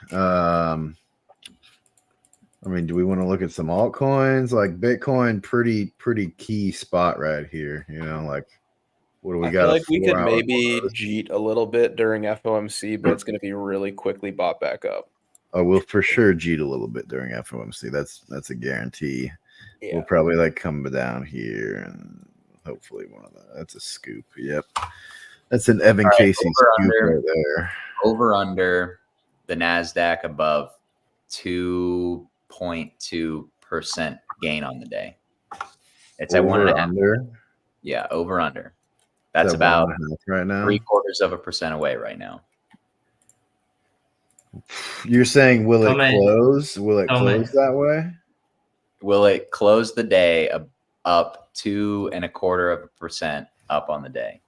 I mean, do we want to look at some altcoins like Bitcoin? Pretty key spot right here. Like what do we I got? feel like we could 4-hour maybe close? jeet a little bit during FOMC, but it's going to be really quickly bought back up. Oh, we'll for sure jeet a little bit during FOMC. That's a guarantee. Yeah. We'll probably like come down here and hopefully one of that's a scoop. Yep. That's an Evan All right, Casey over, scoop under. right there. over under the NASDAQ above 2.2% gain on the day. It's at Over 1.5. under. Yeah, over under. That's Is that about 1.5 right now. 0.75% away right now. You're saying will it Tommy. close? Will it Tommy. close that way? Will it close the day up 2.25% up on the day?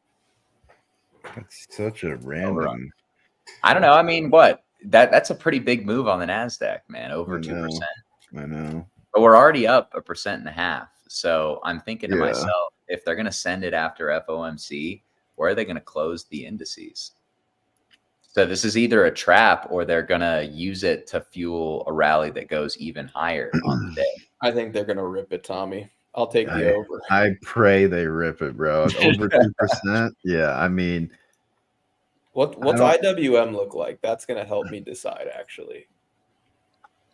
That's such a random. I don't know. I mean, what? That's a pretty big move on the NASDAQ, man. Over I 2%. know. I know. But we're already up 1.5%. So I'm thinking to Yeah. myself, if they're going to send it after FOMC, where are they going to close the indices? So this is either a trap or they're going to use it to fuel a rally that goes even higher on the day. I think they're going to rip it, Tommy. I'll take the over. I pray they rip it, bro. Over 2%. Yeah, I mean, What's I IWM look like? That's going to help me decide, actually.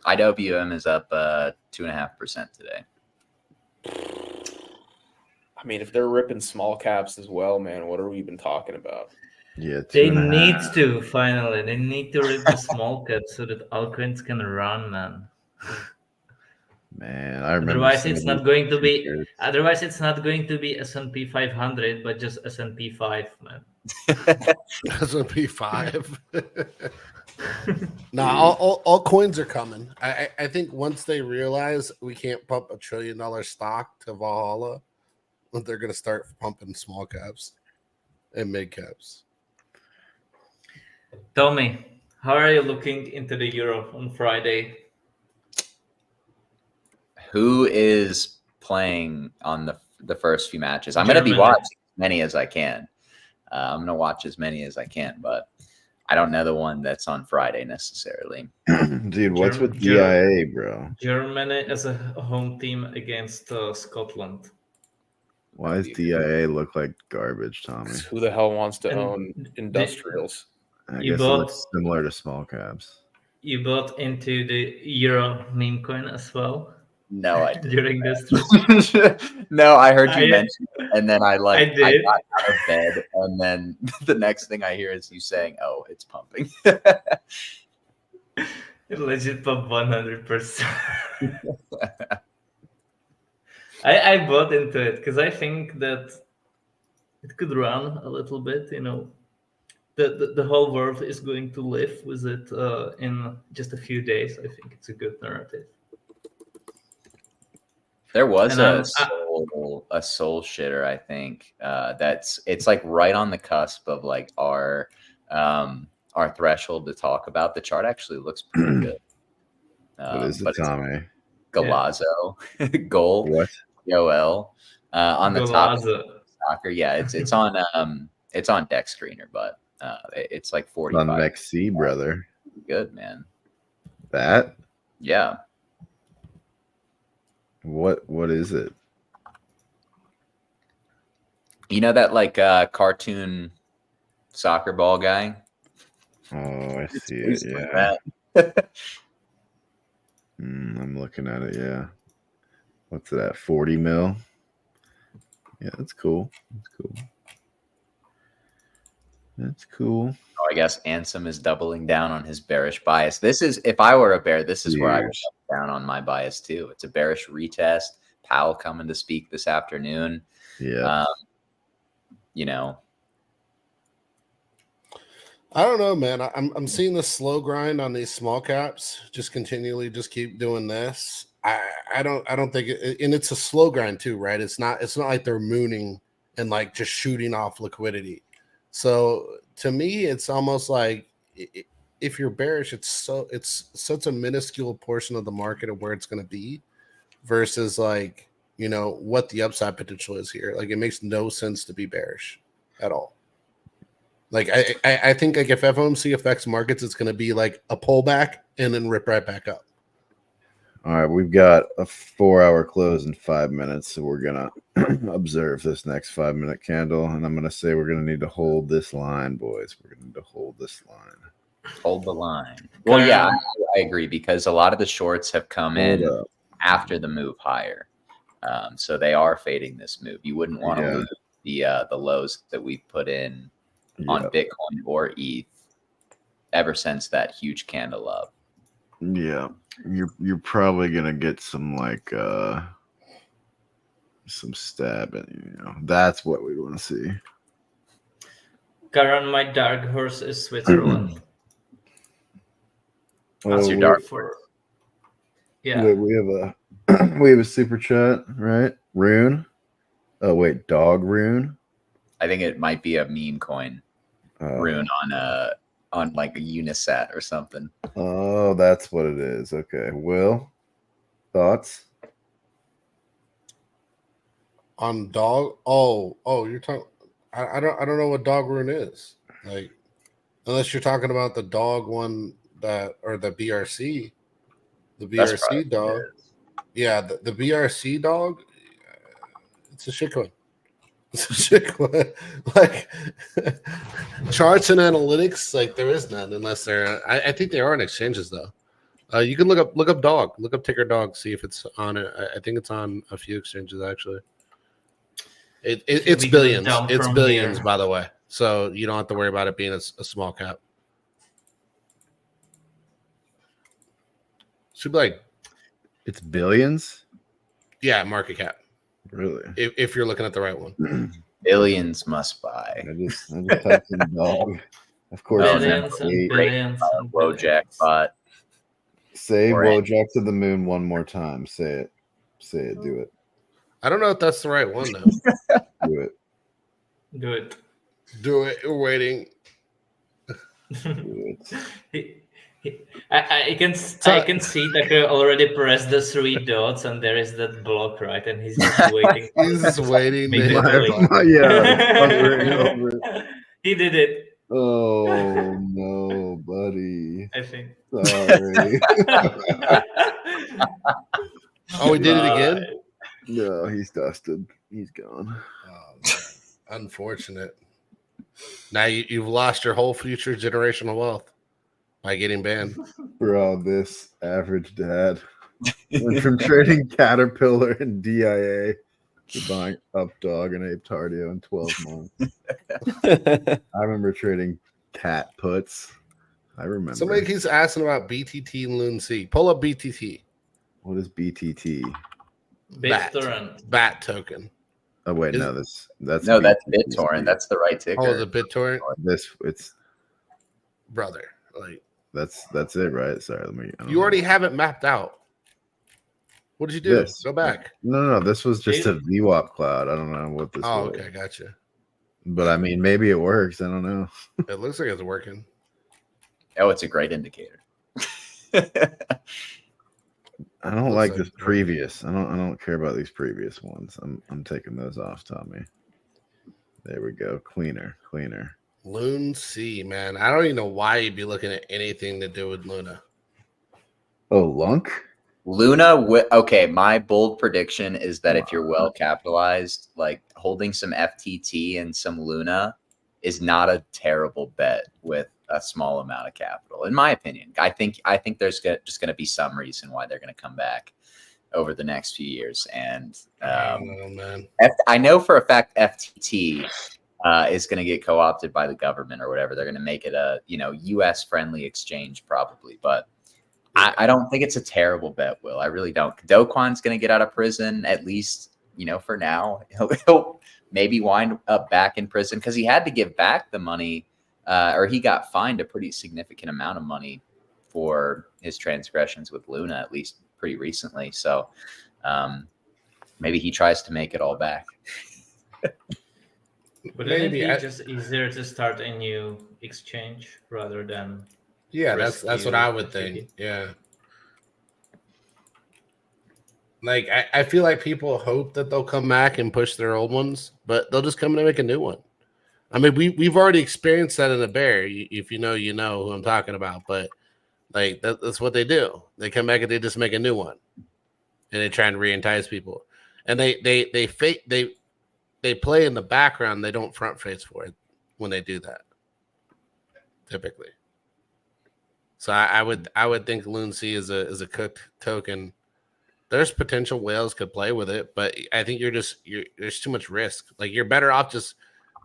IWM is up 2.5% today. I mean, if they're ripping small caps as well, man, what are we even talking about? yeah, They 2.5. need to finally. They need to rip the small caps so that altcoins can run, man. Man, I remember. Otherwise, some it's of not these going to be. features. Otherwise, it's not going to be S&P 500, but just S&P 5, man. S&P 5. Nah, all coins are coming. I think once they realize we can't pump $1 trillion stock to Valhalla, they're going to start pumping small caps and mid caps. Tommy, how are you looking into the euro on Friday? Who is playing on the first few matches? I'm going to be Germany. watching as many as I can. I'm going to watch as many as I can, but I don't know the one that's on Friday necessarily. Dude, what's with DIA, bro? Germany as a home team against Scotland. Why does DIA look like garbage, Tommy? Who the hell wants to And own industrials? I You guess it bought- looks similar to small caps. You bought into the euro meme coin as well No, I didn't. during this trip. No, I heard you I- mention it, and then I did. got out of bed, and then the next thing I hear is you saying, "Oh, it's pumping." It legit pop 100%. I bought into it because I think that it could run a little bit, The the whole world is going to live with it in just a few days. I think it's a good narrative. There was And a soul shitter, I think. It's like right on the cusp of like our threshold to talk about. The chart actually looks pretty good. What is it, But it's Tommy? Galazzo goal What? Yoel on the top of Golazo. soccer. Yeah, it's on deck screener, but it's like 45. On Mech C, brother. Good, man. That? Yeah. What is it? You know that like cartoon soccer ball guy? Oh, I see it. It's like Yeah. that. I'm looking at it. Yeah. What's that? 40 mil. Yeah, that's cool. That's cool. Oh, I guess Ansem is doubling down on his bearish bias. This is, if I were a bear, this is where I would double down on my bias too. It's a bearish retest. Powell coming to speak this afternoon. Yeah. You know, I don't know, man. I'm seeing the slow grind on these small caps. Just continually, just keep doing this. I don't think it, and it's a slow grind too, right? It's not like they're mooning and like just shooting off liquidity. So to me, it's almost like if you're bearish, it's such a minuscule portion of the market of where it's going to be versus like, you know, what the upside potential is here. Like it makes no sense to be bearish at all. Like I think like if FOMC affects markets, it's going to be like a pullback and then rip right back up. All right, we've got a 4-hour close in 5 minutes, so we're gonna observe this next 5-minute candle, and I'm gonna say we're gonna need to hold this line, boys. We're gonna need to hold this line. hold the line. Well, yeah, I agree because a lot of the shorts have come in after the move higher, so they are fading this move. You wouldn't want to lose the lows that we've put in on Bitcoin or ETH ever since that huge candle up. Yeah, you're probably gonna get some like some stabbing. You know, that's what we want to see. Karan, my dark horse is Switzerland. That's your dark horse. Yeah, wait, we have a super chat, right? Rune. Oh wait, dog rune. I think it might be a meme coin rune on like a Unisat or something. Oh, that's what it is. Okay. Will, thoughts? On dog? Oh, you're talking. I don't know what dog rune is. Like, unless you're talking about the dog one that or the BRC, the BRC dog. Yeah, the BRC dog. It's a shitcoin. It's a shitcoin. Like charts and analytics, like there is none unless they're. I think they are on exchanges though. You can look up dog, look up ticker dog, see if it's on it. I think it's on a few exchanges actually. It's billions. It's billions, by the way. So you don't have to worry about it being a small cap. Should be like it's billions. Yeah, market cap. Really? If you're looking at the right one. Billions must buy. I just typed in dog. Of course, billions and billions. Wojak bot. Say Wojak to the moon one more time. Say it. Do it. I don't know if that's the right one though. Do it. Do it. We're waiting. Do it. I can see Tucker already pressed the 3 dots and there is that block, right? And he's just waiting. He's just waiting. He did it. Oh no, buddy. I think. Sorry. Oh, he did it again? No, he's dusted. He's gone. Oh, unfortunate. Now you've lost your whole future generational wealth by getting banned. Bro, this average dad went from trading Caterpillar and DIA to buying Updog and Ape Tardio in 12 months. I remember trading cat puts. I remember. Somebody keeps asking about BTT and Loon C. Pull up BTT. What is BTT? Bat token. Oh wait, that's BitTorrent. That's the right ticker. Oh, the BitTorrent. It's brother. Like That's it, right? Sorry, let me. You already have it mapped out. What did you do? This. Go back. No. This was just a VWAP cloud. I don't know what this was. Okay, gotcha. But I mean, maybe it works. I don't know. It looks like it's working. Oh, it's a great indicator. I don't like like this previous. I don't care about these previous ones. I'm taking those off, Tommy. There we go. Cleaner. Loon C, man. I don't even know why you'd be looking at anything to do with Luna. Oh, Lunk? Luna, okay, my bold prediction is that if you're well capitalized, like holding some FTT and some Luna is not a terrible bet with a small amount of capital, in my opinion. I think there's just going to be some reason why they're going to come back over the next few years. And man. I know for a fact FTT is going to get co-opted by the government or whatever. They're going to make it a U.S. friendly exchange probably, but I don't think it's a terrible bet, Will. I really don't. Do Kwon's going to get out of prison, at least, for now. He'll maybe wind up back in prison because he had to give back the money, or he got fined a pretty significant amount of money for his transgressions with Luna, at least pretty recently. So maybe he tries to make it all back. Wouldn't it be just easier to start a new exchange rather than... Yeah, that's what I would think. Yeah. Like, I feel like people hope that they'll come back and push their old ones, but they'll just come in and make a new one. I mean, we've already experienced that in a bear. If you know who I'm talking about. But, like, that's what they do. They come back and they just make a new one. And they try and re-entice people. And they play in the background. They don't front face for it when they do that, typically. So I would think Loon C is a cooked token. There's potential whales could play with it, but I think there's too much risk. Like, you're better off just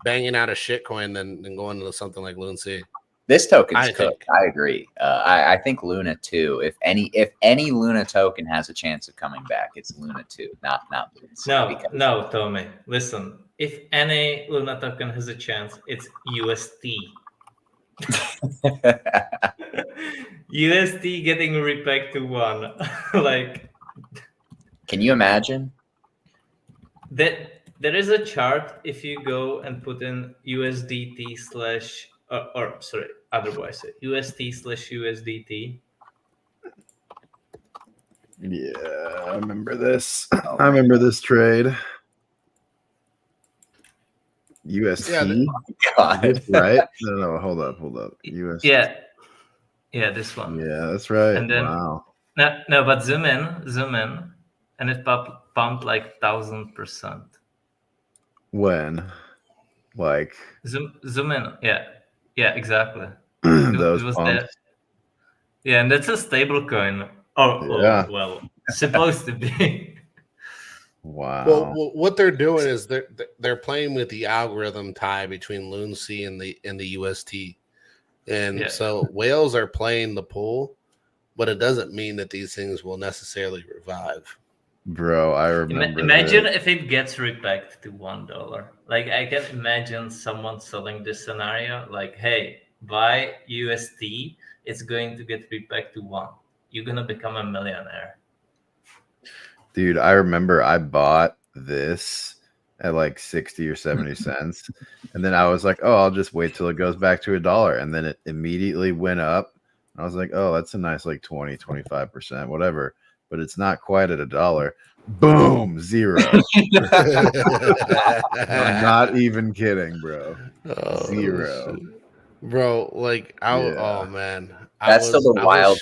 banging out a shitcoin than going into something like Loon C. This token's cooked. I agree. I think Luna 2. If any Luna token has a chance of coming back, it's Luna 2, not Luna C. No, Tommy. Listen, if any Luna token has a chance, it's UST. USD getting repegged to 1. Like, can you imagine that? There is a chart. If you go and put in USDT UST/USDT. Yeah, I remember this. I remember this trade. UST. Yeah, God. Right? No, hold up. UST. Yeah, this one. Yeah, that's right. And then, wow. No, but zoom in, and it pumped like 1000%. When? Like zoom in. Yeah, exactly. Those it was pumps. there. Yeah, and that's a stable coin. Oh, well, supposed to be. Wow. Well, what they're doing is they're playing with the algorithm tie between Loon C and the UST. And so whales are playing the pool, but it doesn't mean that these things will necessarily revive. Bro, I remember. Imagine if it gets repegged to $1. Like, I can imagine someone selling this scenario. Like, hey, buy UST. It's going to get repegged to 1. You're gonna become a millionaire. Dude, I remember I bought this at like 60 or 70 cents. And then I was like, oh, I'll just wait till it goes back to $1. And then it immediately went up. I was like, oh, that's a nice like 20, 25%, whatever. But it's not quite at $1. Boom, 0. I'm not even kidding, bro. 0. Bro, like, oh man. That's still the wildest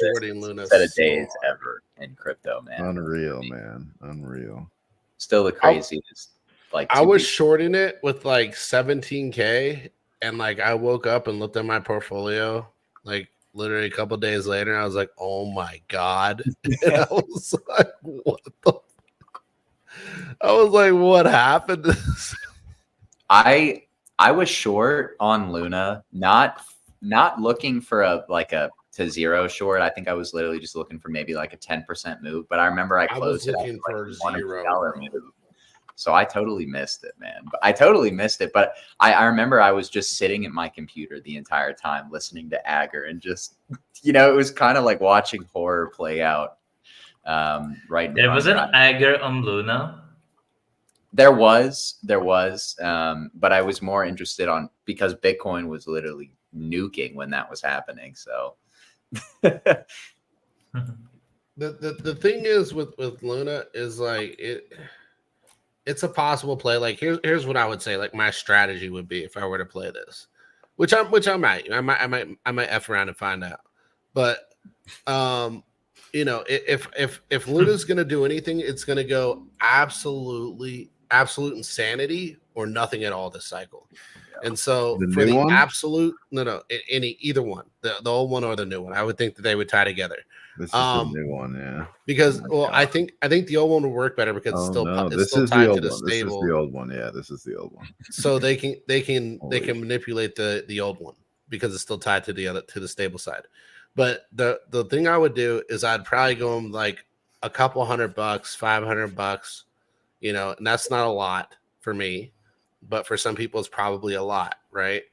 set of days hard. ever in crypto, man. Unreal, man. Unreal. Still the craziest. Like, I was shorting it with like 17K, and like I woke up and looked at my portfolio like literally a couple days later, and I was like, oh my God. And I was like, what the fuck? I was like, what happened to this? I was short on Luna, not looking for a to 0 short. I think I was literally just looking for maybe like a 10% move. But I remember I closed it looking for like $1 or $2 move. So I totally missed it, man. But I remember I was just sitting at my computer the entire time listening to Agger and just, it was kind of like watching horror play out. Right in There front was of an Agger on Luna. There was, but I was more interested because Bitcoin was literally nuking when that was happening. So the thing is with Luna is like it's a possible play. Like here's what I would say. Like my strategy would be if I were to play this, which I might F around and find out. But if Luna's gonna do anything, it's gonna go absolute insanity or nothing at all this cycle. And so for the absolute either one, the old one or the new one, I would think that they would tie together. This is the new one, yeah. Because I think the old one would work better because it's still tied to the stable. This is the old one, yeah. This is the old one. So they can manipulate the old one because it's still tied to the stable side. But the thing I would do is I'd probably go like a couple $100, $500, and that's not a lot for me, but for some people it's probably a lot, right?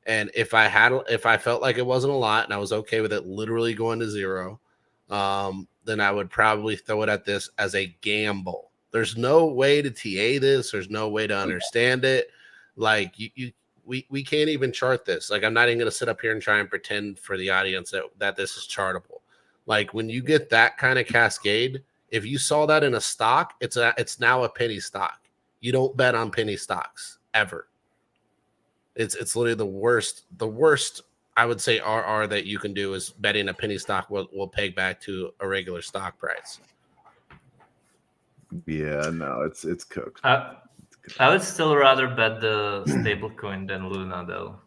And if I felt like it wasn't a lot and I was okay with it literally going to zero, then I would probably throw it at this as a gamble. There's no way to TA this. There's no way to understand it. Like we can't even chart this. Like I'm not even going to sit up here and try and pretend for the audience that this is chartable. Like when you get that kind of cascade, if you saw that in a stock, it's now a penny stock. You don't bet on penny stocks ever. It's literally the worst. The worst I would say RR that you can do is betting a penny stock will peg back to a regular stock price. Yeah, no, it's cooked. I would still rather bet the stablecoin than Luna, though.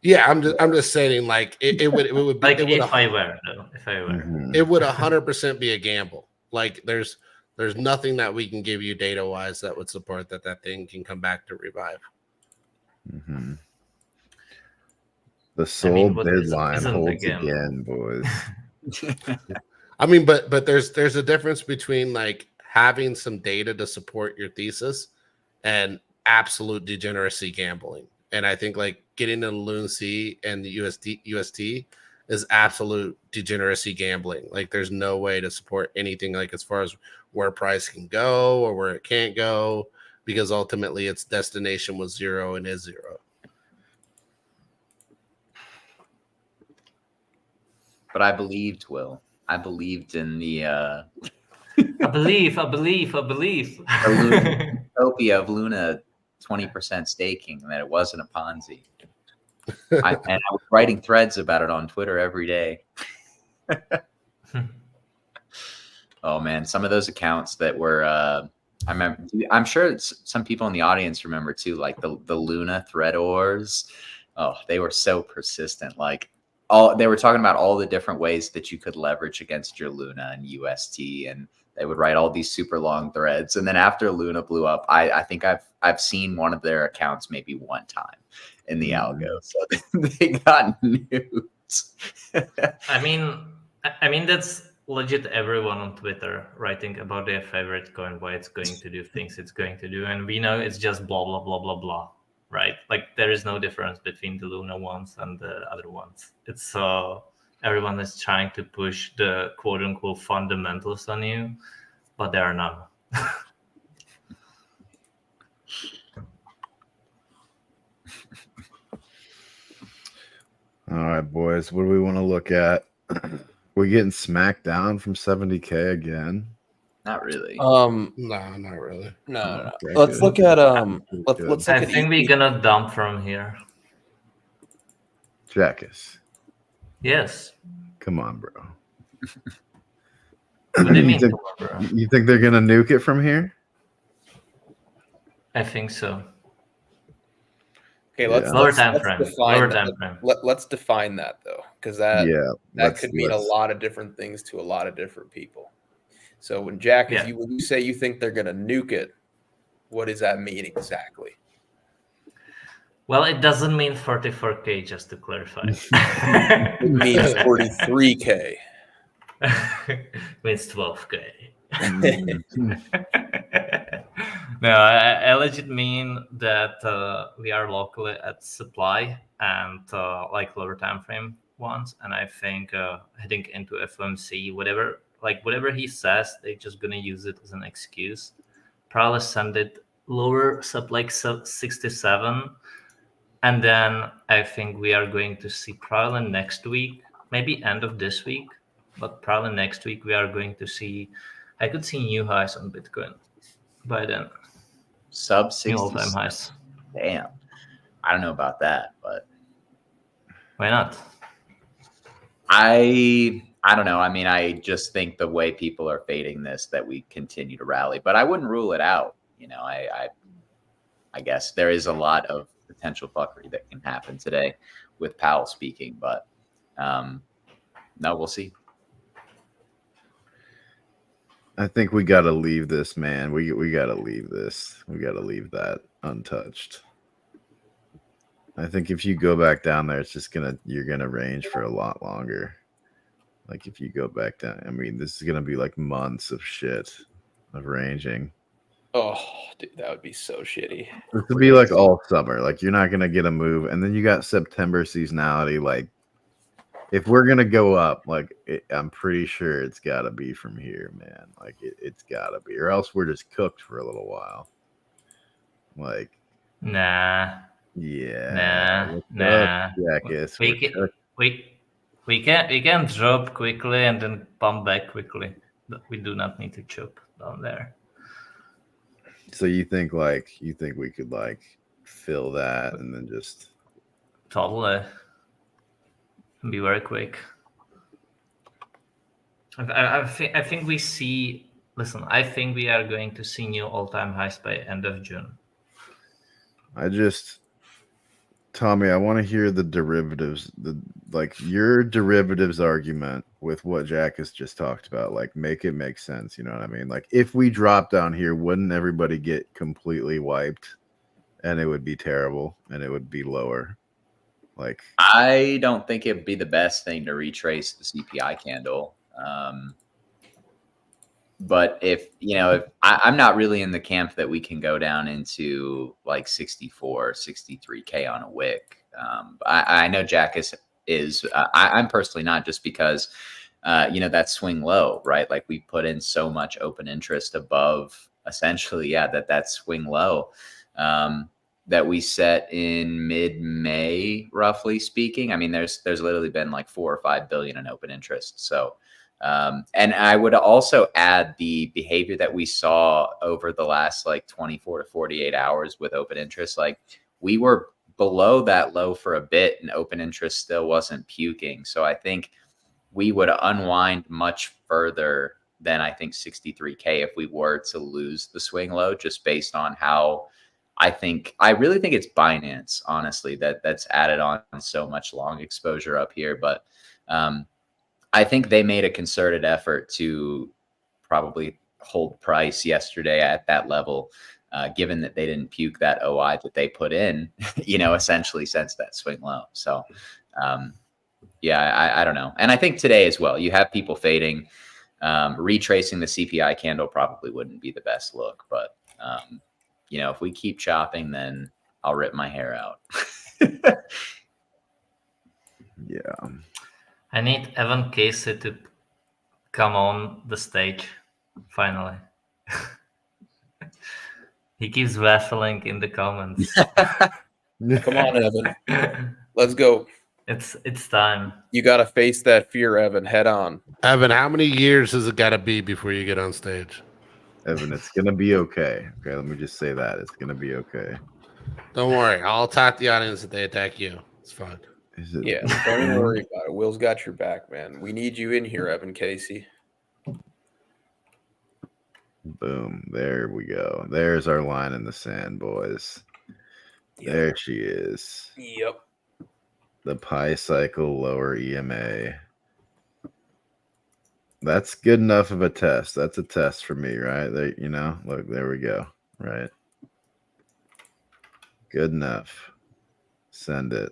Yeah, I'm just saying, like it would be like if I were. It would 100% be a gamble. Like there's nothing that we can give you data wise that would support that thing can come back to revive. Mm-hmm. The soul deadline holds again, boys. I mean, but there's a difference between like having some data to support your thesis and absolute degeneracy gambling. And I think like getting into Loon C and the UST is absolute degeneracy gambling. Like there's no way to support anything like as far as where price can go or where it can't go, because ultimately its destination was zero and is zero. But I believed, Will. I believed in the I believe. the utopia of Luna 20% staking, and that it wasn't a Ponzi. I was writing threads about it on Twitter every day. Oh man, some of those accounts that were I remember. I'm sure some people in the audience remember too, like the Luna thread ors. Oh, they were so persistent. Like they were talking about all the different ways that you could leverage against your Luna and UST, and they would write all these super long threads. And then after Luna blew up, I think I've seen one of their accounts maybe one time in the algo, so they got nuked. I mean that's legit everyone on Twitter writing about their favorite coin, why it's going to do things it's going to do, and we know it's just blah blah blah blah blah, right? Like there is no difference between the Luna ones and the other ones. It's everyone is trying to push the quote unquote fundamentals on you, but there are none. All right, boys. What do we want to look at? We're getting smacked down from 70K again. Not really. No, not really. No. Very Let's good. look at Let's let's I look at think we're gonna dump from here. Jackus. Yes. Come on, bro. What do you mean, think, come on, bro? you think they're gonna nuke it from here? I think so. Okay, let's Lower let's time frame. define Lower that. time frame. Let's define that though, because that could mean a lot of different things to a lot of different people. So when Jack, when you say you think they're gonna nuke it, what does that mean exactly? Well, it doesn't mean 44K, just to clarify. It means 43K. It means 12K. No, I legit mean that we are locally at supply and like lower time frame ones, and I think heading into FOMC, whatever he says, they're just gonna use it as an excuse. Probably send it lower sub like 67, and then I think we are going to see probably next week, maybe end of this week, but probably next week we are going to see. I could see new highs on Bitcoin by then. Sub New 60. all-time highs. Damn. I don't know about that, but Why not? I don't know. I mean, I just think the way people are fading this, that we continue to rally, but I wouldn't rule it out. You know, I guess there is a lot of potential fuckery that can happen today with Powell speaking, but no, we'll see. I think we got to leave this, man. We got to leave this. We got to leave that untouched. I think if you go back down there, it's just you're gonna range for a lot longer. Like if you go back down, I mean, this is gonna be like months of shit of ranging. Oh, dude, that would be so shitty. This would be like all summer. Like you're not gonna get a move, and then you got September seasonality. Like if we're gonna go up, like I'm pretty sure it's got to be from here, man. Like it's got to be, or else we're just cooked for a little while. Like Nah. yeah, Nah. Jackass. We can drop quickly and then pump back quickly. But we do not need to chop down there. So you think we could like fill that and then just Totally be very quick. I think we see. Listen, I think we are going to see new all-time highs by end of June. Tommy, I want to hear the derivatives, your derivatives argument with what Jack has just talked about. Like, make it make sense. You know what I mean? Like, if we drop down here, wouldn't everybody get completely wiped, and it would be terrible, and it would be lower? Like, I don't think it'd be the best thing to retrace the CPI candle. But if I'm not really in the camp that we can go down into like 64, 63K on a wick. I know Jack is I'm personally not, just because that swing low, right? Like we put in so much open interest above essentially, that swing low that we set in mid-May, roughly speaking. I mean, there's literally been like 4 or 5 billion in open interest. So and I would also add the behavior that we saw over the last like 24 to 48 hours with open interest. Like we were below that low for a bit and open interest still wasn't puking. So I think we would unwind much further than I think 63K if we were to lose the swing low, just based on how I really think it's Binance, honestly, that's added on so much long exposure up here. But I think they made a concerted effort to probably hold price yesterday at that level, given that they didn't puke that OI that they put in, essentially since that swing low. So, I don't know. And I think today as well, you have people fading. Retracing the CPI candle probably wouldn't be the best look. But, if we keep chopping, then I'll rip my hair out. yeah. I need Evan Casey to come on the stage, finally. He keeps waffling in the comments. Come on, Evan. Let's go. It's time. You got to face that fear, Evan, head on. Evan, how many years has it got to be before you get on stage? Evan, it's gonna be okay. Okay, let me just say that it's gonna be okay. Don't worry, I'll attack the audience if they attack you. It's fine. Yeah, don't even worry about it. Will's got your back, man. We need you in here, Evan Casey. Boom. There we go. There's our line in the sand, boys. Yep. There she is. Yep. The pi cycle lower EMA. That's good enough of a test. That's a test for me, right? There, look, there we go. Right. Good enough. Send it.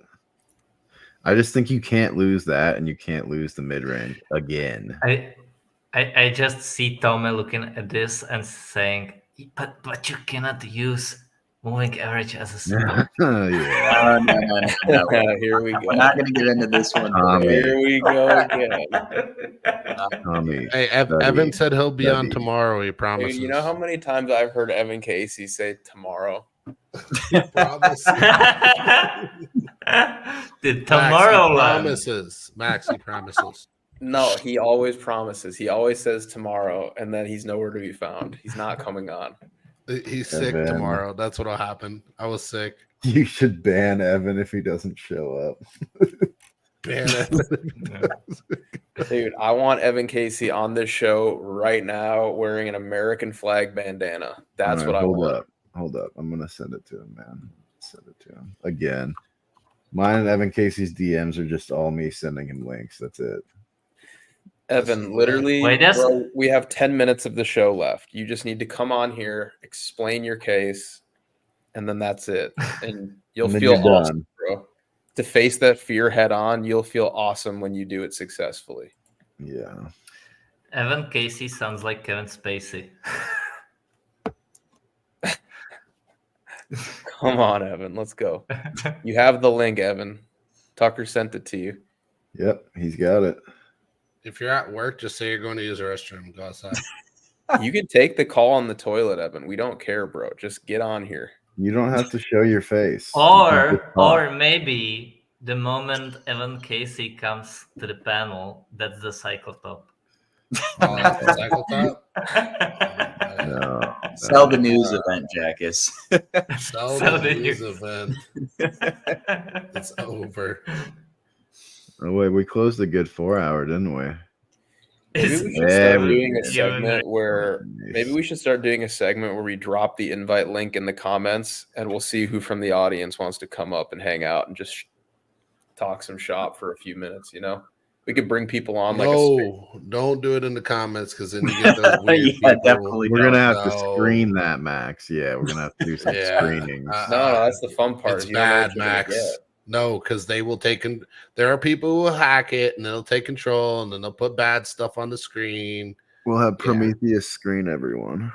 I just think you can't lose that, and you can't lose the mid-range again. I just see Tommy looking at this and saying, But you cannot use moving average as a support. Yeah. No. Here we go. We're not going to get into this one. Tommy. Here we go again. Tommy. Hey, study, Evan said he'll be on study. tomorrow. He Dude, promises. you know how many times I've heard Evan Casey say tomorrow? He promises. Did Max, he Tomorrowland? promises. Max, he promises. No, he always promises. He always says tomorrow, and then he's nowhere to be found. He's not coming on. He's sick Evan. tomorrow. That's what'll happen. I was sick. You should ban Evan if he doesn't show up. Man, Evan. Dude, I want Evan Casey on this show right now wearing an American flag bandana. That's All right, what I want. Hold up. I'm gonna send it to him, man. Send it to him again. Mine and Evan Casey's DMs are just all me sending him links. That's it. Evan, literally, Wait, that's- bro, we have 10 minutes of the show left. You just need to come on here, explain your case, and then that's it. And you'll And then feel you're awesome, bro. To face that fear head on, you'll feel awesome when you do it successfully. Yeah. Evan Casey sounds like Kevin Spacey. Come on, Evan. Let's go. You have the link, Evan. Tucker sent it to you. Yep. He's got it. If you're at work, just say you're going to use the restroom. Go outside. You can take the call on the toilet, Evan. We don't care, bro. Just get on here. You don't have to show your face. You can just talk. Or maybe the moment Evan Casey comes to the panel, that's the cycle top. Oh, that's the cycle top? No, Sell the news event, Jackus. Sell Sell the the news news. event. It's over. Oh wait, we closed a good 4 hour, didn't we? Maybe Is- we should start Yeah, doing a yeah, segment where Nice. maybe we should start doing a segment where we drop the invite link in the comments and we'll see who from the audience wants to come up and hang out and just talk some shop for a few minutes, you know? We could bring people on like No, don't do it in the comments because then you get those weird Yeah, people. definitely. We're gonna have to No. screen that, Max. Yeah, we're gonna have to do some Yeah. screenings. No, that's the fun part. It's is you don't know bad, what you're gonna Max. get. No, because they will take. There are people who will hack it and they'll take control and then they'll put bad stuff on the screen. We'll have Yeah. Prometheus screen everyone.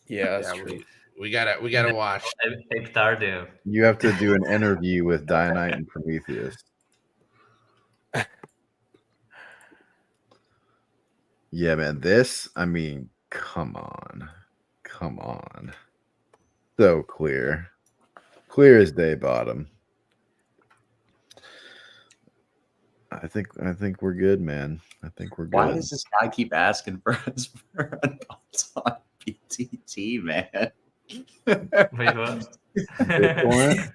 Yeah, that's Yeah, true. we gotta watch. Ape Tardio. You have to do an interview with Dionite and Prometheus. Yeah, man. This, I mean, come on. So clear. Clear as day bottom. I think we're good, man. I think we're good. Why does this guy keep asking for us for adults on BTT, man? Wait, what? BitTorrent?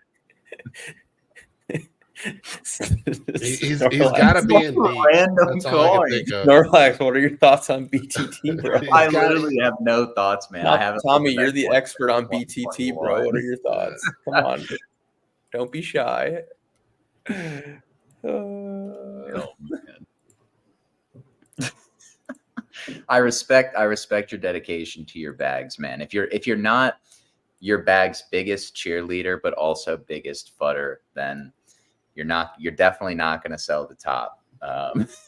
He's got to be in deep. Random That's all I can coin. think of. Snorlax, what are your thoughts on BTT, bro? He's I got- literally have no thoughts, man. I haven't. Tommy, looked at you're that the coin expert on since BTT, bro. What are 1.1. your thoughts? Come on. Don't be shy. Oh, man. I respect your dedication to your bags, man. If you're not your bag's biggest cheerleader, but also biggest footer, then you're definitely not going to sell the top.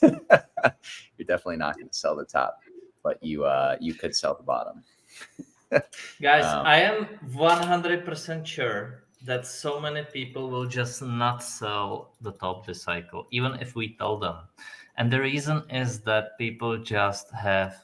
You're definitely not going to sell the top, but you could sell the bottom. Guys, I am 100% sure that so many people will just not sell the top this cycle, even if we tell them. And the reason is that people just have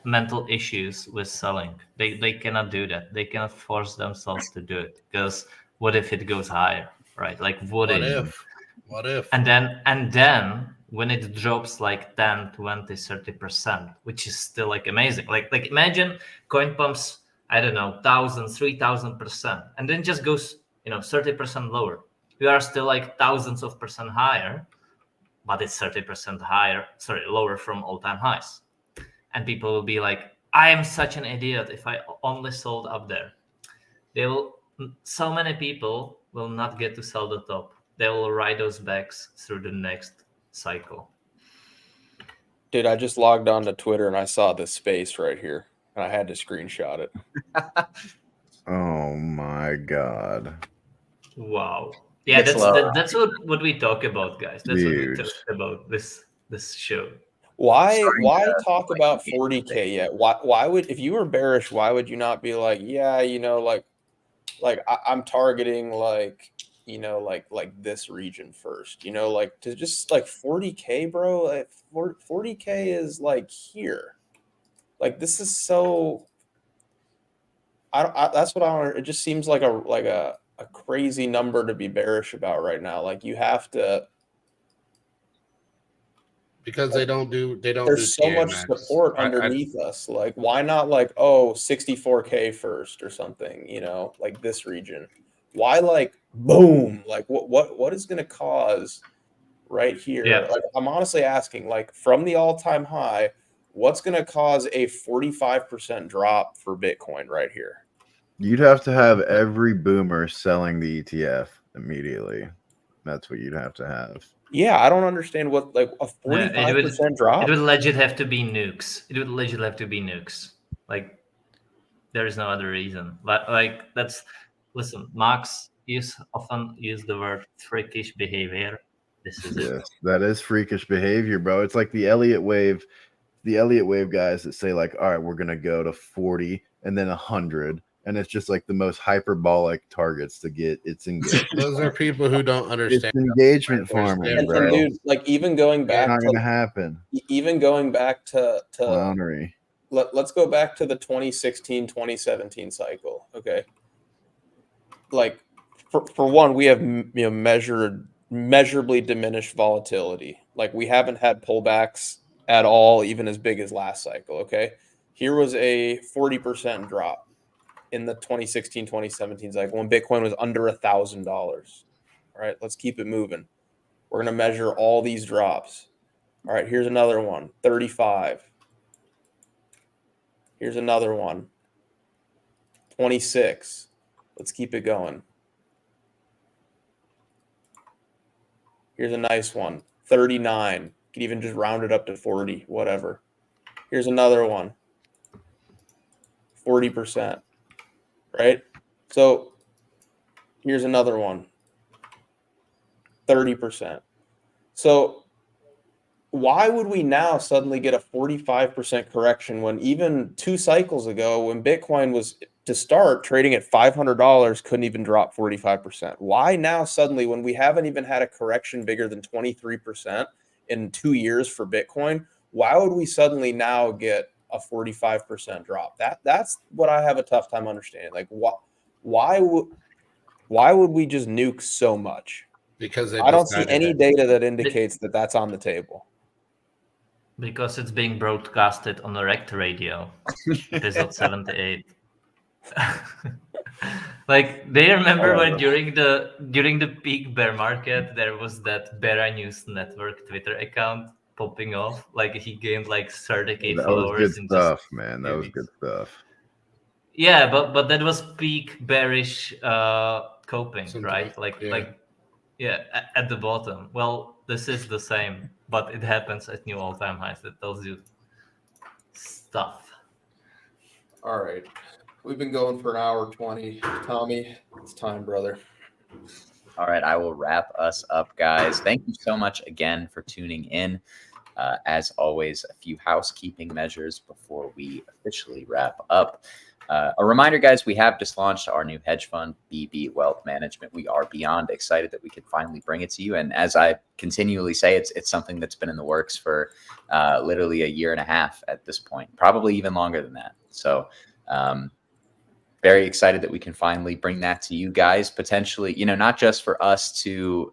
mental issues with selling. They cannot do that. They cannot force themselves to do it because what if it goes higher, right? Like what if? What if? And then when it drops like 10, 20, 30%, which is still like amazing. Like imagine coin pumps, I don't know, 1,000, 3,000%, and then just goes, 30% lower. We are still like thousands of percent higher, but it's 30% lower from all-time highs. And people will be like, I am such an idiot if I only sold up there. So many people will not get to sell the top. They will ride those bags through the next cycle. Dude, I just logged on to Twitter and I saw this space right here. And I had to screenshot it. Oh my god. Wow. Yeah, It's low. that's what we talk about, guys. That's Huge. what we talk about this show. Why talk like, about 40K yet? Why would, if you were bearish, why would you not be like, yeah, I'm targeting like this region first, like to just like 40K, bro. Like 40K is like here. Like this is so that's what I don't, it just seems like a crazy number to be bearish about right now. Like you have to, because they don't do there's so much TAMX. support underneath us. Like, why not like, 64K first or something, like this region? Why like boom? Like what is gonna cause right here? Yeah. Like I'm honestly asking, like from the all-time high, what's gonna cause a 45% drop for Bitcoin right here? You'd have to have every boomer selling the ETF immediately. That's what you'd have to have. Yeah, I don't understand what like a Yeah, 45% drop. It would legit have to be nukes. It would legit have to be nukes. Like there is no other reason. Like that's, listen, Marx often use the word freakish behavior. This is it. Yes, that is freakish behavior, bro. It's like the Elliott wave. The Elliott wave guys that say like, all right, we're gonna go to 40 and then 100, and it's just like the most hyperbolic targets to get its engagement. Those are people who don't understand. It's engagement There's farming, And bro. dude, like even going It's back not to gonna happen. Clownery. let's go back to the 2016-2017 cycle. Okay, like for one, we have measurably diminished volatility. Like we haven't had pullbacks at all, even as big as last cycle. Okay, here was a 40% drop in the 2016-2017 cycle when Bitcoin was under $1,000. All right, let's keep it moving. We're gonna measure all these drops. All right, here's another one, 35. Here's another one, 26. Let's keep it going. Here's a nice one, 39. You could even just round it up to 40, whatever. Here's another one, 40%, right? So here's another one, 30%. So why would we now suddenly get a 45% correction when even 2 cycles ago, when Bitcoin was to start trading at $500, couldn't even drop 45%? Why now suddenly, when we haven't even had a correction bigger than 23% in 2 years for Bitcoin, why would we suddenly now get a 45% drop? That's what I have a tough time understanding. Like why would we just nuke so much? Because I don't see any data that indicates that that's on the table. Because it's being broadcasted on the Rect Radio, episode 78. Like, they remember when during the peak bear market there was that Bear News Network Twitter account popping off? Like he gained like 30K That was followers good in stuff, just man. That was good stuff. Yeah, but that was peak bearish coping, right? Like at the bottom. Well, this is the same, but it happens at new all-time highs. That tells you stuff. All right. We've been going for an hour 20. Tommy, it's time, brother. All right, I will wrap us up, guys. Thank you so much again for tuning in. As always, a few housekeeping measures before we officially wrap up. A reminder, guys, we have just launched our new hedge fund, BB Wealth Management. We are beyond excited that we can finally bring it to you. And as I continually say, it's something that's been in the works for literally a year and a half at this point, probably even longer than that. So very excited that we can finally bring that to you guys, potentially, not just for us to,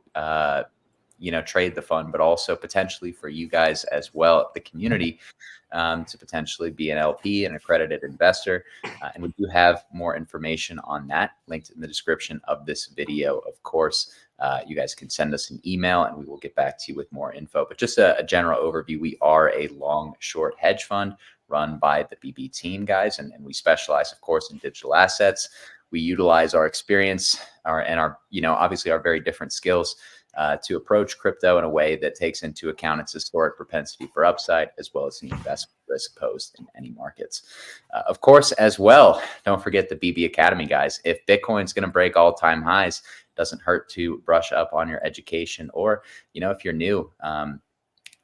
trade the fund, but also potentially for you guys as well, the community, to potentially be an LP, an accredited investor. And we do have more information on that linked in the description of this video. Of course, you guys can send us an email and we will get back to you with more info. But just a general overview, we are a long short hedge fund run by the BB team, guys. And we specialize, of course, in digital assets. We utilize our experience and our, obviously our very different skills to approach crypto in a way that takes into account its historic propensity for upside, as well as the investment risk posed in any markets. Of course, as well, don't forget the BB Academy, guys. If Bitcoin's going to break all-time highs, it doesn't hurt to brush up on your education, or, if you're new,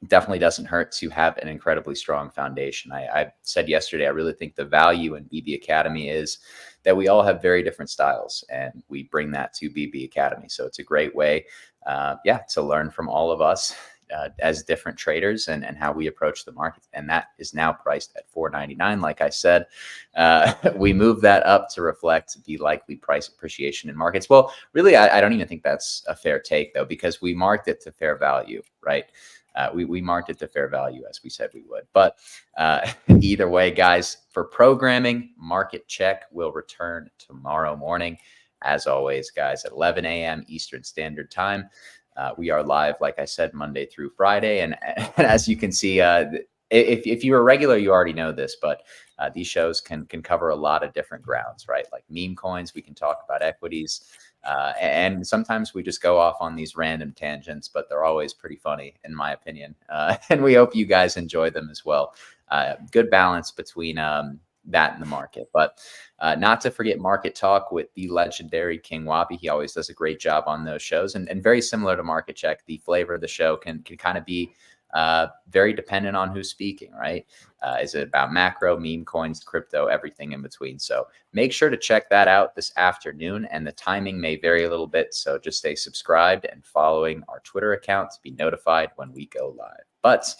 definitely doesn't hurt to have an incredibly strong foundation. I said yesterday, I really think the value in BB Academy is that we all have very different styles, and we bring that to BB Academy. So it's a great way, to learn from all of us as different traders and how we approach the market. And that is now priced at $4.99. Like I said, we moved that up to reflect the likely price appreciation in markets. Well, really, I don't even think that's a fair take, though, because we marked it to fair value, right? We marked it to fair value as we said we would. But either way, guys, for programming, Market Check will return tomorrow morning. As always, guys, at 11 a.m. Eastern Standard Time. We are live, like I said, Monday through Friday. And as you can see, if you're a regular, you already know this, but these shows can cover a lot of different grounds, right? Like meme coins, we can talk about equities. And sometimes we just go off on these random tangents, but they're always pretty funny, in my opinion. And we hope you guys enjoy them as well. Good balance between that and the market. But not to forget Market Talk with the legendary King Wabi. He always does a great job on those shows. And very similar to Market Check, the flavor of the show can kind of be very dependent on who's speaking, right? Is it about macro, meme coins, crypto, everything in between? So make sure to check that out this afternoon, and the timing may vary a little bit. So just stay subscribed and following our Twitter account to be notified when we go live. But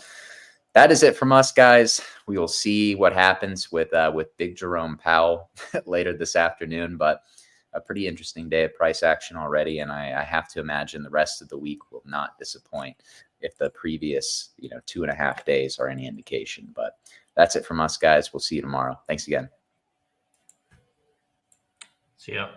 that is it from us, guys. We will see what happens with Big Jerome Powell later this afternoon, but a pretty interesting day of price action already. And I have to imagine the rest of the week will not disappoint if the previous 2.5 days are any indication. But that's it from us, guys. We'll see you tomorrow. Thanks again. See ya.